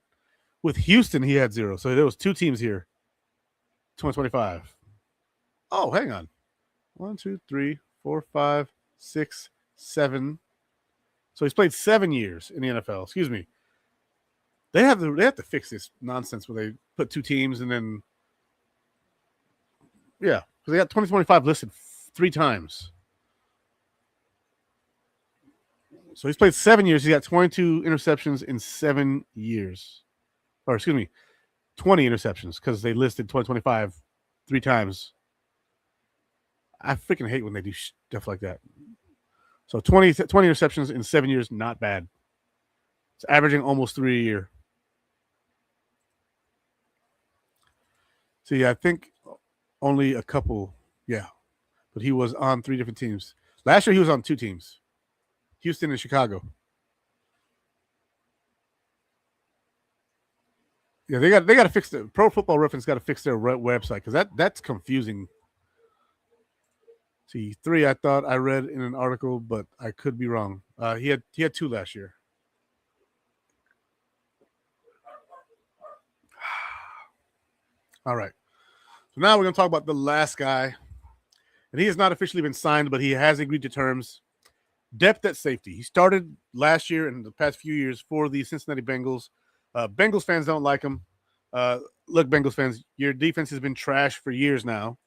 With Houston, he had 0. So there was 2 teams here. 2025. Oh, hang on. 1, 2, 3, 4, 5, 6, 7. So he's played 7 years in the NFL. Excuse me. They have to fix this nonsense where they put 2 teams and then because they got 2025 listed 3 times. So he's played 7 years. He got 22 interceptions in 7 years. Or excuse me, 20 interceptions because they listed 2025 3 times. I freaking hate when they do stuff like that. So 20 interceptions in 7 years, not bad. It's averaging almost 3 a year. See, I think only a couple, but he was on 3 different teams. Last year he was on 2 teams, Houston and Chicago. Yeah, they got to fix the Pro Football Reference. Got to fix their website because that's confusing. See, 3 I thought I read in an article, but I could be wrong. He had 2 last year. All right. So now we're going to talk about the last guy. And he has not officially been signed, but he has agreed to terms. Depth at safety. He started last year and the past few years for the Cincinnati Bengals. Bengals fans don't like him. Look, Bengals fans, your defense has been trash for years now.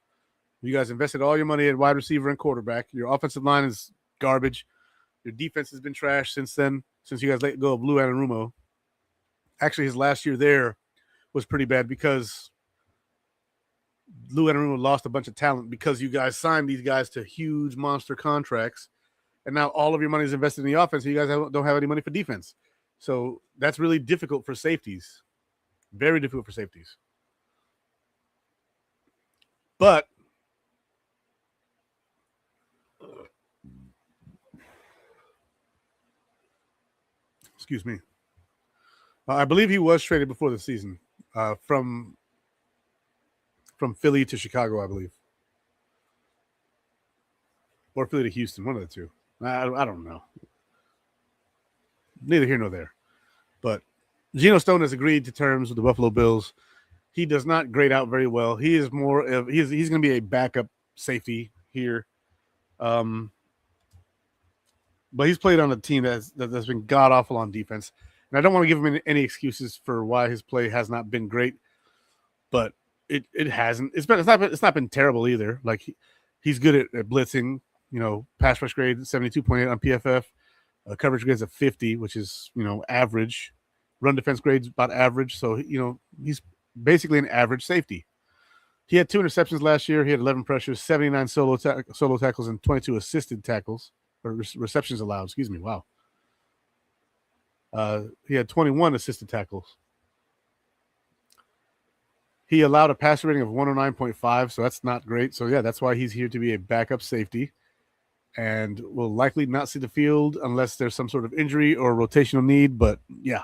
You guys invested all your money at wide receiver and quarterback. Your offensive line is garbage. Your defense has been trash since then, since you guys let go of Lou Anarumo. Actually, his last year there was pretty bad because Lou Anarumo lost a bunch of talent because you guys signed these guys to huge monster contracts. And now all of your money is invested in the offense. So you guys don't have any money for defense. So that's really difficult for safeties. Very difficult for safeties. But excuse me. I believe he was traded before the season from Philly to Chicago, I believe. Or Philly to Houston, one of the two. I don't know. Neither here nor there. But Geno Stone has agreed to terms with the Buffalo Bills. He does not grade out very well. He is more of he's going to be a backup safety here. But he's played on a team that's been god awful on defense. And I don't want to give him any excuses for why his play has not been great, but it hasn't. It's not been terrible either. Like he's good at blitzing. You know, pass rush grade 72.8 on PFF, coverage grades of 50, which is average. Run defense grades about average. So he's basically an average safety. He had 2 interceptions last year. He had 11 pressures, 79 solo tackles, and 22 assisted tackles or receptions allowed. Excuse me. Wow. He had 21 assisted tackles. He allowed a passer rating of 109.5, so that's not great. So, yeah, that's why he's here to be a backup safety and will likely not see the field unless there's some sort of injury or rotational need. But, yeah.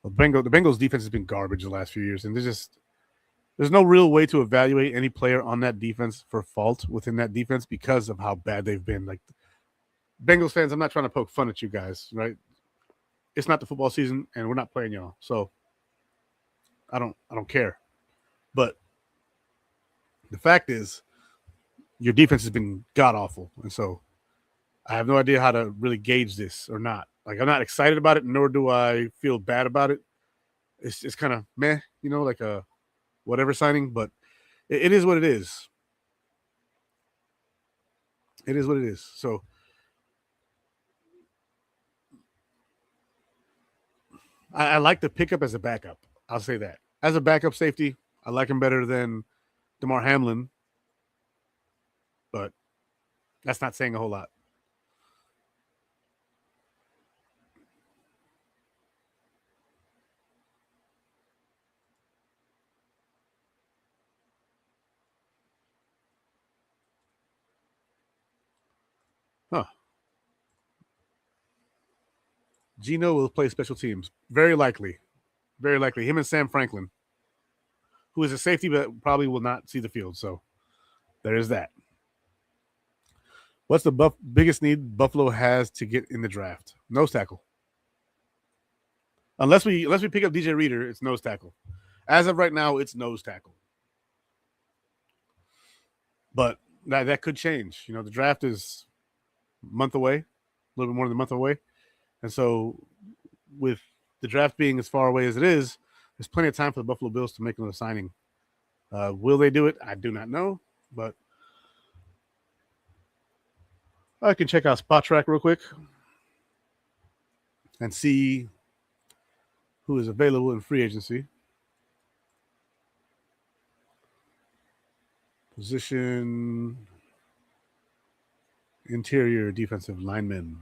The Bengals defense has been garbage the last few years, and there's no real way to evaluate any player on that defense for fault within that defense because of how bad they've been. Like, Bengals fans, I'm not trying to poke fun at you guys, right? It's not the football season, and we're not playing y'all. So, I don't care. But the fact is, your defense has been god awful, and so I have no idea how to really gauge this or not. Like I'm not excited about it, nor do I feel bad about it. It's kind of meh, like a whatever signing. But it is what it is. It is what it is. So I like the pickup as a backup. I'll say that. As a backup safety, I like him better than DeMar Hamlin, but that's not saying a whole lot. Huh. Geno will play special teams. Very likely. Very likely. Him and Sam Franklin, who is a safety but probably will not see the field. So there is that. What's the biggest need Buffalo has to get in the draft? Nose tackle. Unless we pick up DJ Reader, it's nose tackle. As of right now, it's nose tackle. But that could change. You know, the draft is a month away, a little bit more than a month away. And so with the draft being as far away as it is, there's plenty of time for the Buffalo Bills to make another signing. Will they do it? I do not know, but I can check out Spot Track real quick and see who is available in free agency. Position interior defensive lineman.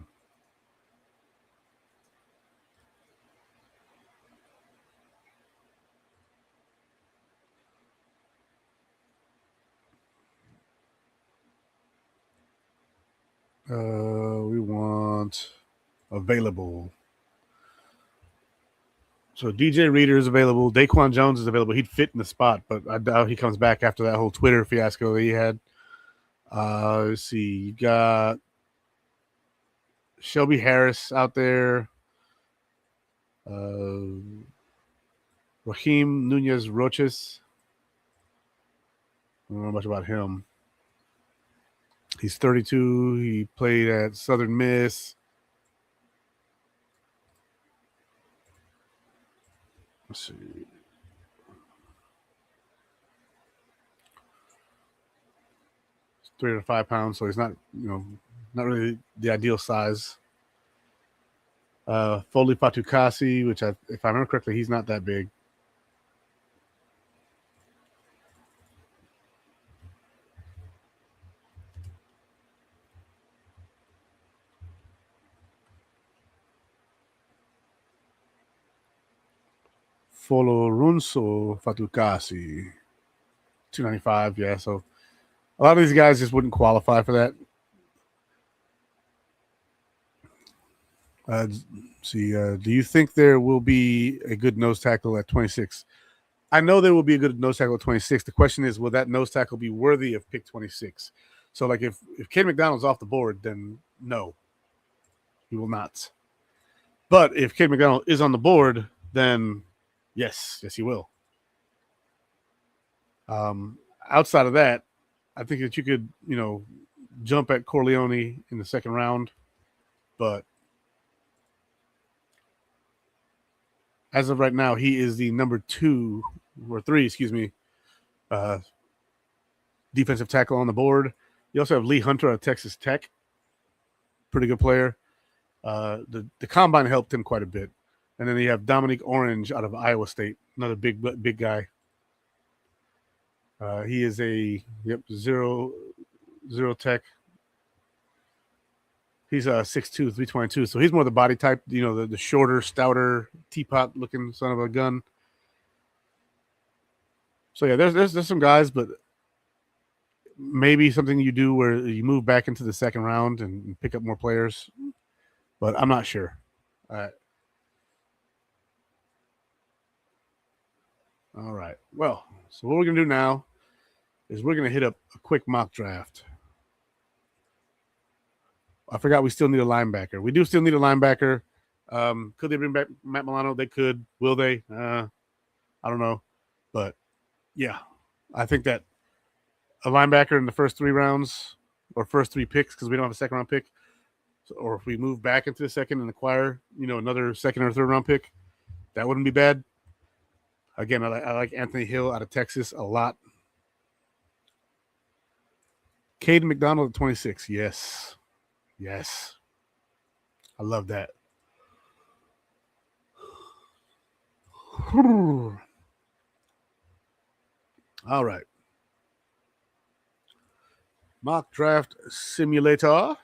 We want available. So DJ Reader is available. Daquan Jones is available. He'd fit in the spot, but I doubt he comes back after that whole Twitter fiasco that he had. Let's see. You got Shelby Harris out there. Raheem Nunez Roches. I don't know much about him. He's 32. He played at Southern Miss. Let's see. He's 305 pounds, so he's not, not really the ideal size. Foley Fatukasi, which if I remember correctly, he's not that big. Folorunso Fatukasi, 295. Yeah, so a lot of these guys just wouldn't qualify for that. Do you think there will be a good nose tackle at 26? I know there will be a good nose tackle at 26. The question is, will that nose tackle be worthy of pick 26? So, like, if Ken McDonald's off the board, then no, he will not. But if Ken McDonald is on the board, then yes, he will. Outside of that, I think that you could, jump at Corleone in the second round, but as of right now, he is the number 2 or 3, defensive tackle on the board. You also have Lee Hunter at Texas Tech, pretty good player. The combine helped him quite a bit, and then you have Dominique Orange out of Iowa State, another big guy. He is a zero tech. He's 6'2", 322, so he's more the body type, the shorter, stouter, teapot looking son of a gun. So yeah, there's some guys, but maybe something you do where you move back into the second round and pick up more players, but I'm not sure. All right. Well, so what we're gonna do now is we're gonna hit up a quick mock draft. I forgot we still need a linebacker. We do still need a linebacker. Could they bring back Matt Milano? They could. Will they? I don't know. But yeah, I think that a linebacker in the first 3 rounds or first 3 picks, because we don't have a second round pick, or if we move back into the second and acquire, another second or third round pick, that wouldn't be bad. Again, I like Anthony Hill out of Texas a lot. Caden McDonald at 26. Yes. I love that. All right. Mock draft simulator. Let's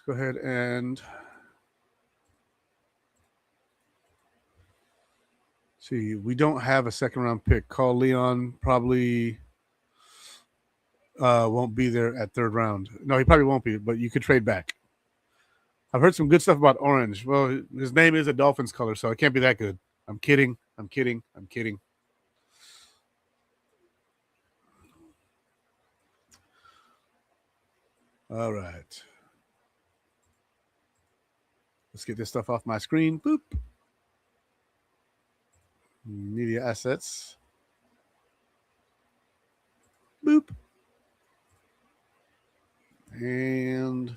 go ahead and see. We don't have a second round pick. Call Leon probably won't be there at third round. No, he probably won't be, but you could trade back. I've heard some good stuff about Orange. Well, his name is a Dolphins color, so it can't be that good. I'm kidding. All right. Let's get this stuff off my screen. Boop. Media assets. Boop. And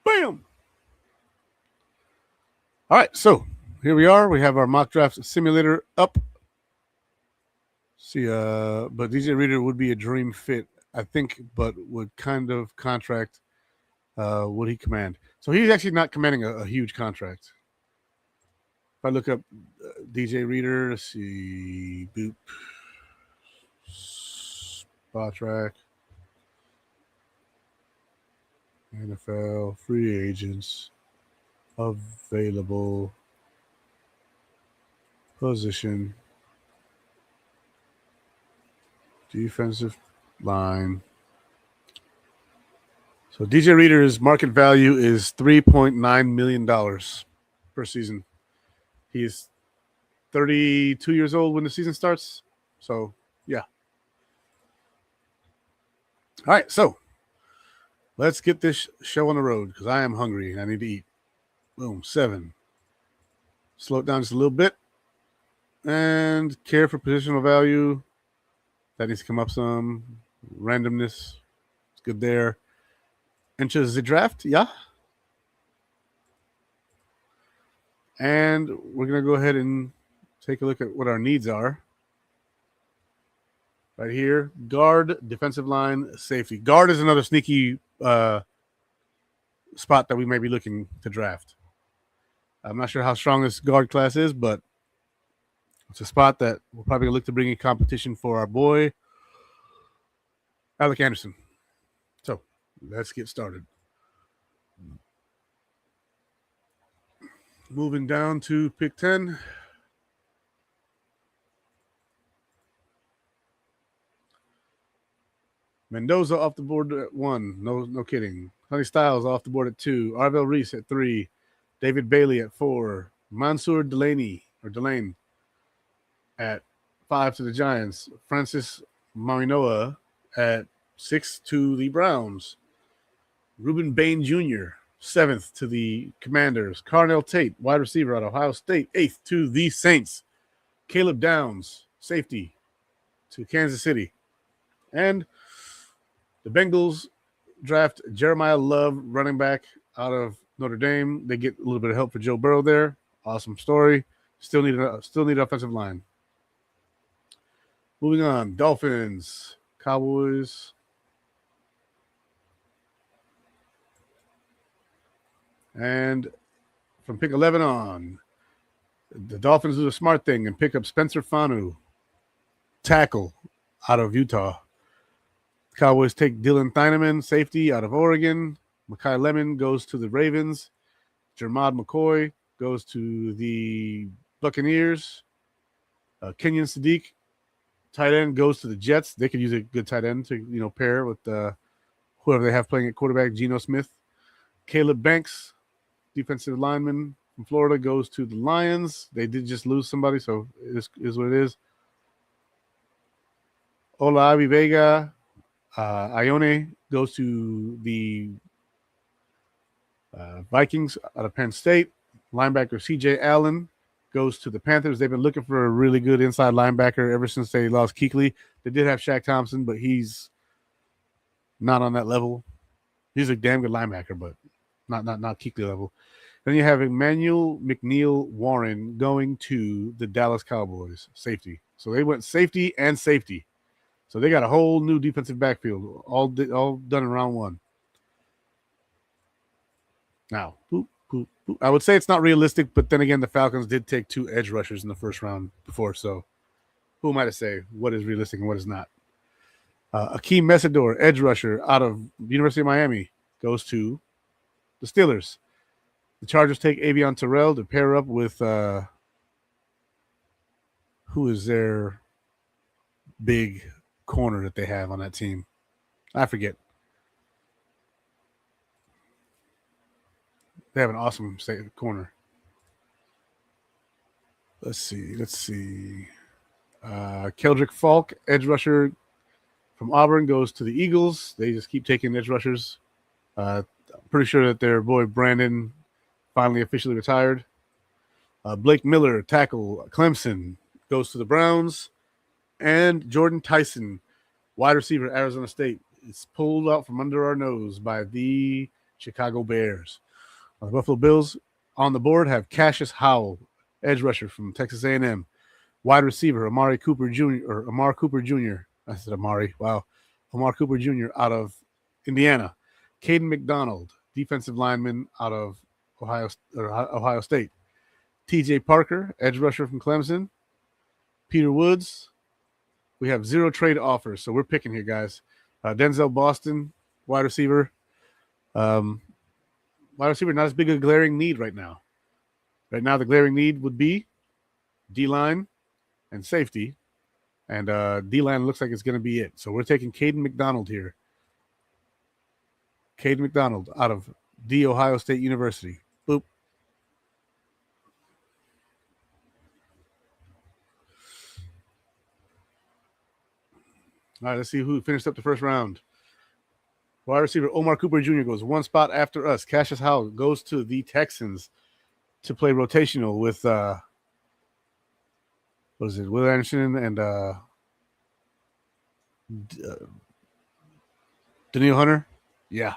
bam. All right, so here we are. We have our mock draft simulator up. See, but DJ Reader would be a dream fit, I think, but would kind of contract would he command? So he's actually not commanding a huge contract. If I look up DJ Reader, let's see, boop, spot track, NFL free agents available position defensive line. So DJ Reader's market value is $3.9 million per season. He is 32 years old when the season starts. So, yeah. All right, so let's get this show on the road because I am hungry and I need to eat. Boom, 7. Slow it down just a little bit. And care for positional value. That needs to come up some. Randomness. It's good there. Enter the draft, yeah. And we're going to go ahead and take a look at what our needs are. Right here, guard, defensive line, safety. Guard is another sneaky spot that we may be looking to draft. I'm not sure how strong this guard class is, but it's a spot that we're probably going to look to bring in competition for our boy, Alec Anderson. So let's get started. Moving down to pick 10. Mendoza off the board at 1. No kidding. Honey Styles off the board at 2. Arvell Reese at 3. David Bailey at 4. Mansour Delane at 5 to the Giants. Francis Marinoa at 6 to the Browns. Ruben Bain Jr., 7th to the Commanders. Carnell Tate, wide receiver at Ohio State, 8th to the Saints. Caleb Downs, safety to Kansas City. And the Bengals draft Jeremiah Love, running back out of Notre Dame. They get a little bit of help for Joe Burrow there. Awesome story. Still need offensive line. Moving on, Dolphins, Cowboys. And from pick 11 on, the Dolphins do a smart thing and pick up Spencer Fanu, tackle out of Utah. Cowboys take Dylan Thieneman, safety out of Oregon. Mekhi Lemon goes to the Ravens. Jermad McCoy goes to the Buccaneers. Kenyon Sadiq, tight end, goes to the Jets. They could use a good tight end to pair with whoever they have playing at quarterback, Geno Smith. Caleb Banks, defensive lineman from Florida, goes to the Lions. They did just lose somebody, so it is what it is. Olavi Vega, Ione goes to the Vikings out of Penn State. Linebacker CJ Allen goes to the Panthers. They've been looking for a really good inside linebacker ever since they lost Kuechly. They did have Shaq Thompson, but he's not on that level. He's a damn good linebacker, but not Kuechly level. Then you have Emmanuel McNeil Warren going to the Dallas Cowboys, safety. So they went safety and safety. So they got a whole new defensive backfield, all done in round 1. Now, I would say it's not realistic, but then again, the Falcons did take 2 edge rushers in the first round before. So who am I to say what is realistic and what is not? Akeem Mesidor, edge rusher out of University of Miami, goes to the Steelers. The Chargers take Avion Terrell to pair up with who is their big corner that they have on that team? I forget. They have an awesome corner. Let's see. Keldrick Falk, edge rusher, from Auburn goes to the Eagles. They just keep taking edge rushers. I'm pretty sure that their boy Brandon finally officially retired. Blake Miller, tackle, Clemson, goes to the Browns. And Jordan Tyson, wide receiver, Arizona State, is pulled out from under our nose by the Chicago Bears. The Buffalo Bills on the board have Cassius Howell, edge rusher from Texas A&M. Wide receiver, Amari Cooper Jr. or Amar Cooper Jr. I said Amari. Wow. Amar Cooper Jr. out of Indiana. Caden McDonald, defensive lineman out of Ohio State. T.J. Parker, edge rusher from Clemson. Peter Woods. We have 0 trade offers, so we're picking here, guys. Denzel Boston, wide receiver. Wide receiver, not as big a glaring need right now. Right now, the glaring need would be D-line and safety. And D-line looks like it's going to be it. So we're taking Caden McDonald here. Caden McDonald out of The Ohio State University. Boop. All right, let's see who finished up the first round. Wide receiver Omar Cooper Jr. goes one spot after us. Cassius Howell goes to the Texans to play rotational with Will Anderson and Daniil Hunter. Yeah,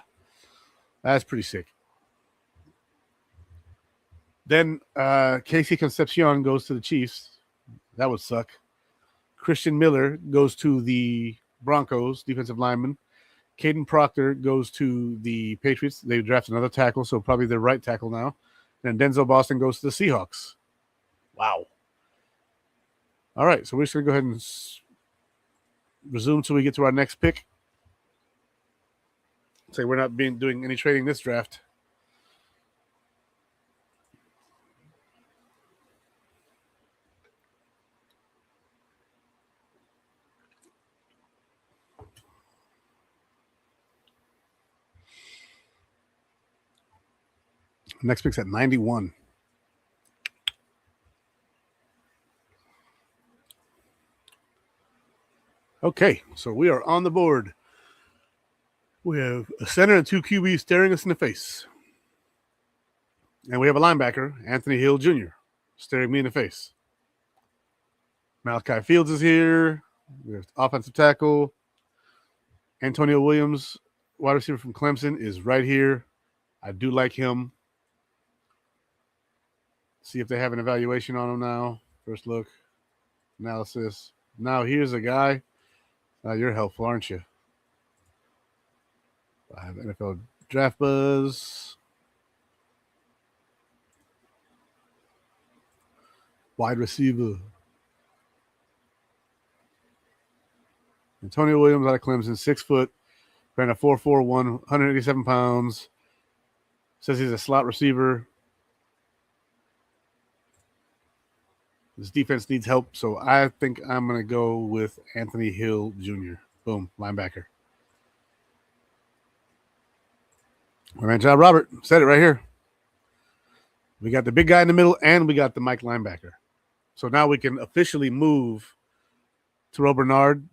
that's pretty sick. Then Casey Concepcion goes to the Chiefs. That would suck. Christian Miller goes to the Broncos, defensive lineman. Caden Proctor goes to the Patriots. They drafted another tackle, so probably their right tackle now. And Denzel Boston goes to the Seahawks. Wow. All right, so we're just going to go ahead and resume till we get to our next pick. Say we're not doing any trading this draft. Next pick's at 91. Okay, so we are on the board. We have a center and 2 QBs staring us in the face. And we have a linebacker, Anthony Hill Jr., staring me in the face. Malachi Fields is here. We have offensive tackle. Antonio Williams, wide receiver from Clemson, is right here. I do like him. See if they have an evaluation on him now. First look, analysis. Now here's a guy. You're helpful, aren't you? I have NFL Draft Buzz. Wide receiver. Antonio Williams out of Clemson, 6 foot, ran a 4.41, 187 pounds. Says he's a slot receiver. This defense needs help, so I think I'm going to go with Anthony Hill Jr. Boom, linebacker. My man John Robert said it right here. We got the big guy in the middle, and we got the Mike linebacker. So now we can officially move Terrell Bernard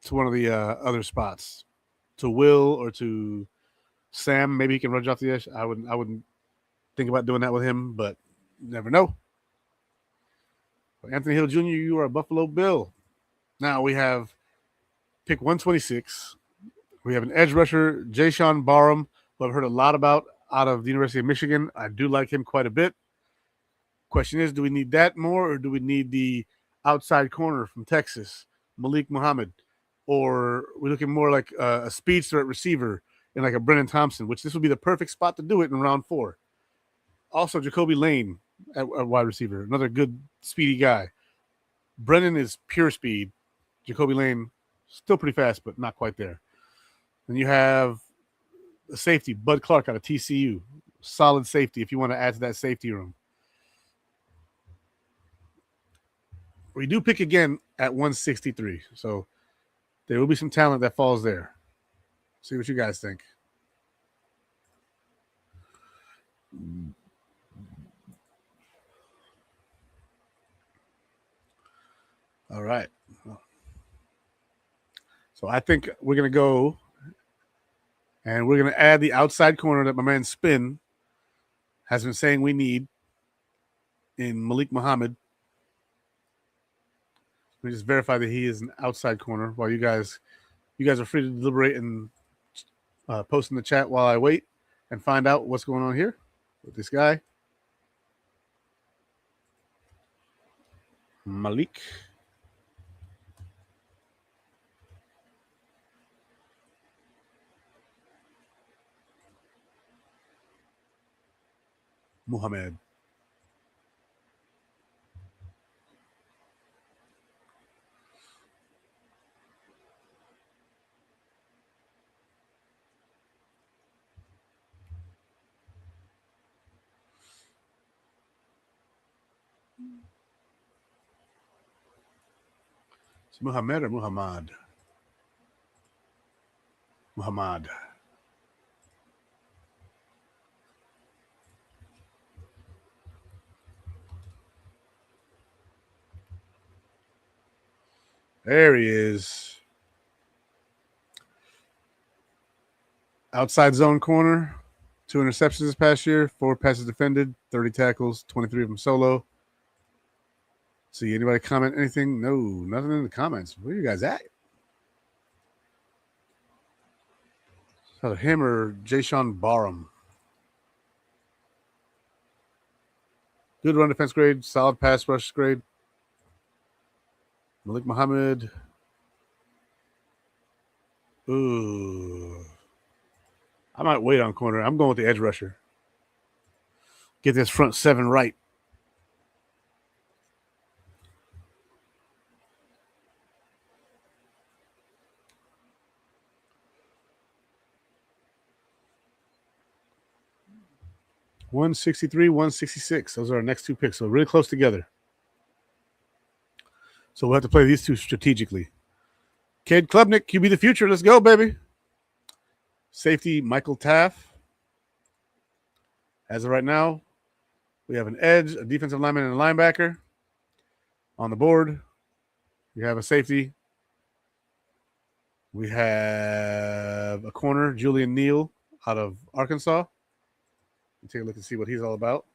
to one of the other spots, to Will or to Sam. Maybe he can rush off the edge. I wouldn't think about doing that with him, but you never know. Anthony Hill Jr., you are a Buffalo Bill. Now we have pick 126. We have an edge rusher, Jayshon Barham, who I've heard a lot about out of the University of Michigan. I do like him quite a bit. Question is, do we need that more, or do we need the outside corner from Texas, Malik Muhammad? Or we're looking more like a speedster at receiver and like a Brennan Thompson, which this would be the perfect spot to do it in round 4. Also, Jacoby Lane at wide receiver, another good speedy guy. Brennan is pure speed. Jacoby Lane, still pretty fast, but not quite there. Then you have a safety, Bud Clark out of TCU. Solid safety if you want to add to that safety room. We do pick again at 163, so there will be some talent that falls there. See what you guys think. All right. So I think we're going to go and we're going to add the outside corner that my man Spin has been saying we need in Malik Muhammad. Let me just verify that he is an outside corner while you guys are free to deliberate and post in the chat while I wait and find out what's going on here with this guy. Malik. Muhammad. It's Muhammad or Muhammad? Muhammad. There he is. Outside zone corner. 2 interceptions this past year. 4 passes defended. 30 tackles. 23 of them solo. See anybody comment anything? No, nothing in the comments. Where are you guys at? So him or Jayshon Barham. Good run defense grade. Solid pass rush grade. Malik Muhammad. Ooh. I might wait on corner. I'm going with the edge rusher. Get this front 7 right. $163, $166. Those are our next 2 picks. So really close together. So we'll have to play these 2 strategically. Cade Klubnik, QB the future. Let's go, baby. Safety, Michael Taff. As of right now, we have an edge, a defensive lineman, and a linebacker. On the board, we have a safety. We have a corner, Julian Neal, out of Arkansas. Take a look and see what he's all about.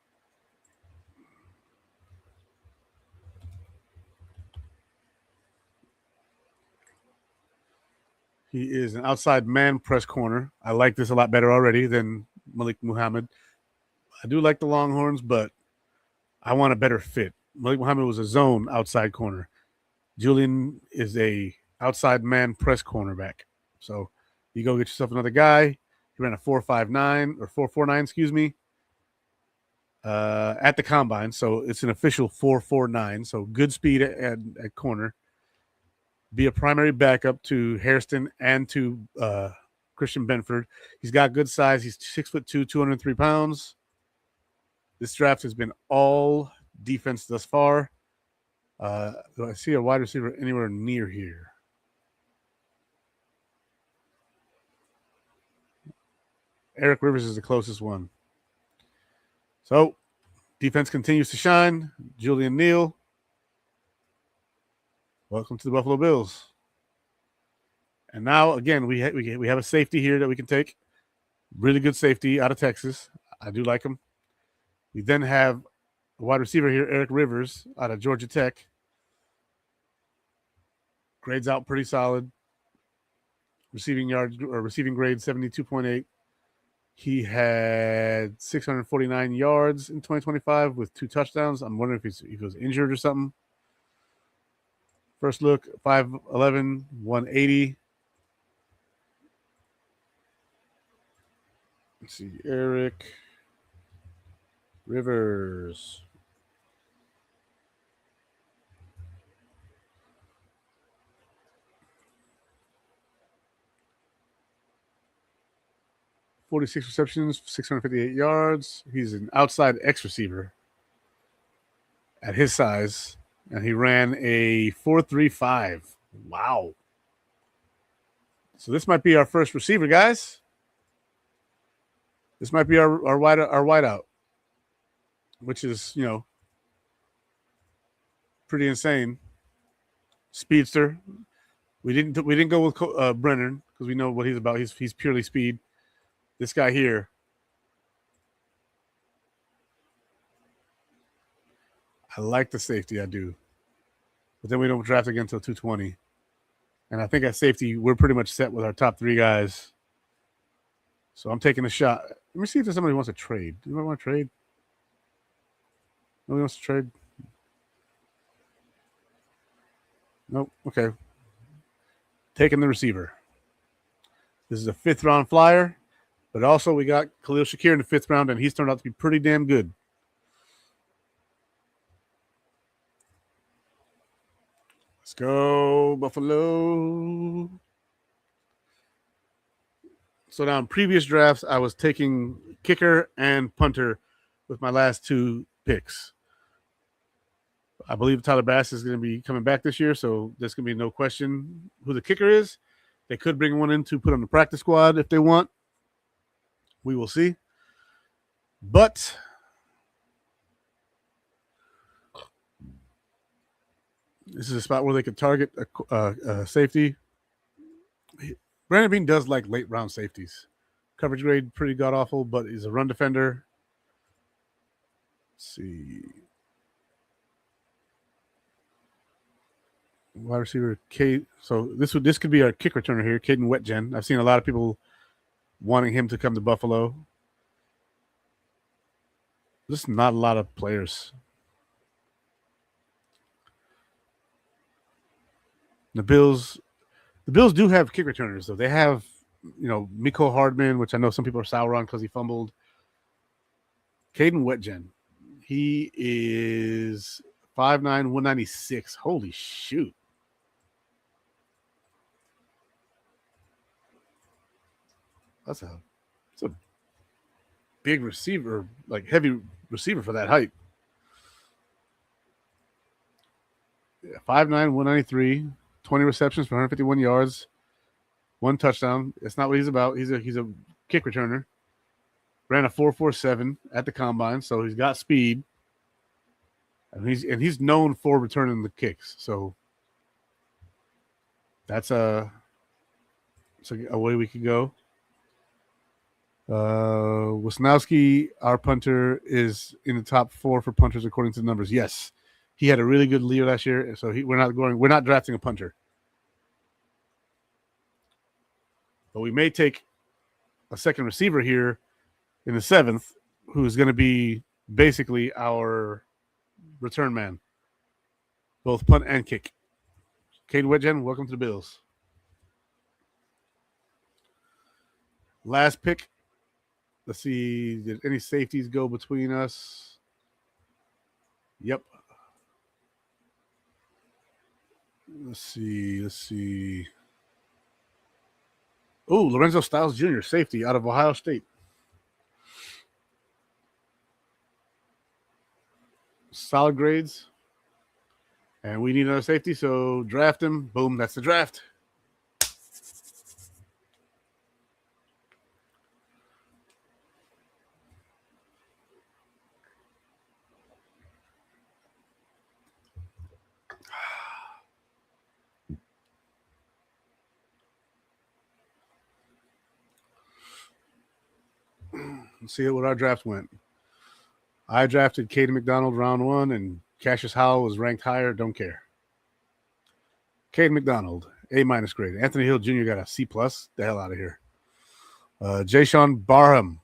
He is an outside man press corner. I like this a lot better already than Malik Muhammad. I do like the Longhorns, but I want a better fit. Malik Muhammad was a zone outside corner. Julian is a outside man press cornerback. So you go get yourself another guy. He ran a 4.59 or 4.49, excuse me, at the combine. So it's an official 4.49. So good speed at corner. Be a primary backup to Hairston and to Christian Benford. He's got good size. He's 6'2", 203 pounds. This draft has been all defense thus far. Do I see a wide receiver anywhere near here? Eric Rivers is the closest one. So defense continues to shine. Julian Neal. Welcome to the Buffalo Bills. And now, again, we have a safety here that we can take. Really good safety out of Texas. I do like him. We then have a wide receiver here, Eric Rivers, out of Georgia Tech. Grades out pretty solid. Receiving yards or receiving grade 72.8. He had 649 yards in 2025 with 2 touchdowns. I'm wondering if he was injured or something. First look, 5'11", 180. Let's see, Eric Rivers. $46 receptions, 658 yards. He's an outside X receiver at his size, and he ran a 4.35. Wow. So this might be our first receiver, guys. This might be our wideout, which is, pretty insane. Speedster. We didn't go with Brennan because we know what he's about. He's purely speed. This guy here, I like the safety. I do, but then we don't draft again until 220. And I think at safety we're pretty much set with our top 3 guys. So I'm taking a shot. Let me see if there's somebody who wants to trade. Do you want to trade? Nobody wants to trade? Nope. Okay. Taking the receiver. This is a 5th round flyer, but also we got Khalil Shakir in the 5th round, and he's turned out to be pretty damn good. Let's go, Buffalo. So now in previous drafts, I was taking kicker and punter with my last 2 picks. I believe Tyler Bass is going to be coming back this year, so there's going to be no question who the kicker is. They could bring one in to put on the practice squad if they want. We will see. But this is a spot where they could target a safety. Brandon Beane does like late round safeties. Coverage grade pretty god awful, but he's a run defender. Let's see. Wide receiver Kate. So this could be our kick returner here, Caden Wetjen. I've seen a lot of people wanting him to come to Buffalo. There's not a lot of players. The Bills do have kick returners, though. They have, Miko Hardman, which I know some people are sour on because he fumbled. Caden Wetjen. He is 5'9", 196. Holy shoot. That's a big receiver, like heavy receiver for that height. Yeah, 5'9", 193, 20 receptions for 151 yards, 1 touchdown. It's not what he's about. He's a kick returner. Ran a 4.47 at the combine, so he's got speed. And he's known for returning the kicks. So that's a way we could go. Wisnowski, our punter, is in the top 4 for punters according to the numbers. Yes, he had a really good year last year, so we're not drafting a punter, but we may take a second receiver here in the 7th, who's going to be basically our return man, both punt and kick. Cade Wedgen, welcome to the Bills. Last pick. Let's see. Did any safeties go between us? Yep. Let's see. Oh, Lorenzo Styles Jr., safety out of Ohio State. Solid grades. And we need another safety, so draft him. Boom, that's the draft. Let's see what our draft went. I drafted Caden McDonald round 1, and Cassius Howell was ranked higher. Don't care. Caden McDonald, A- grade. Anthony Hill Jr. got a C+. The hell out of here. Jayshon Barham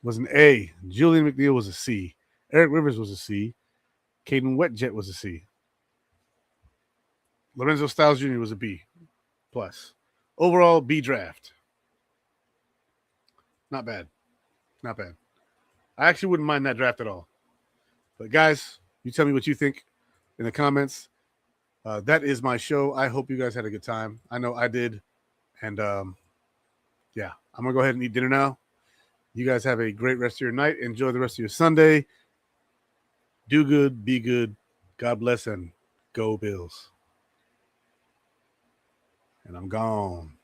was an A. Julian McNeil was a C. Eric Rivers was a C. Caden Wetjet was a C. Lorenzo Styles Jr. was a B+. Overall, B draft. Not bad. Not bad. I actually wouldn't mind that draft at all. But guys, you tell me what you think in the comments. That is my show. I hope you guys had a good time. I know I did. And yeah, I'm going to go ahead and eat dinner now. You guys have a great rest of your night. Enjoy the rest of your Sunday. Do good, be good. God bless, and go Bills. And I'm gone.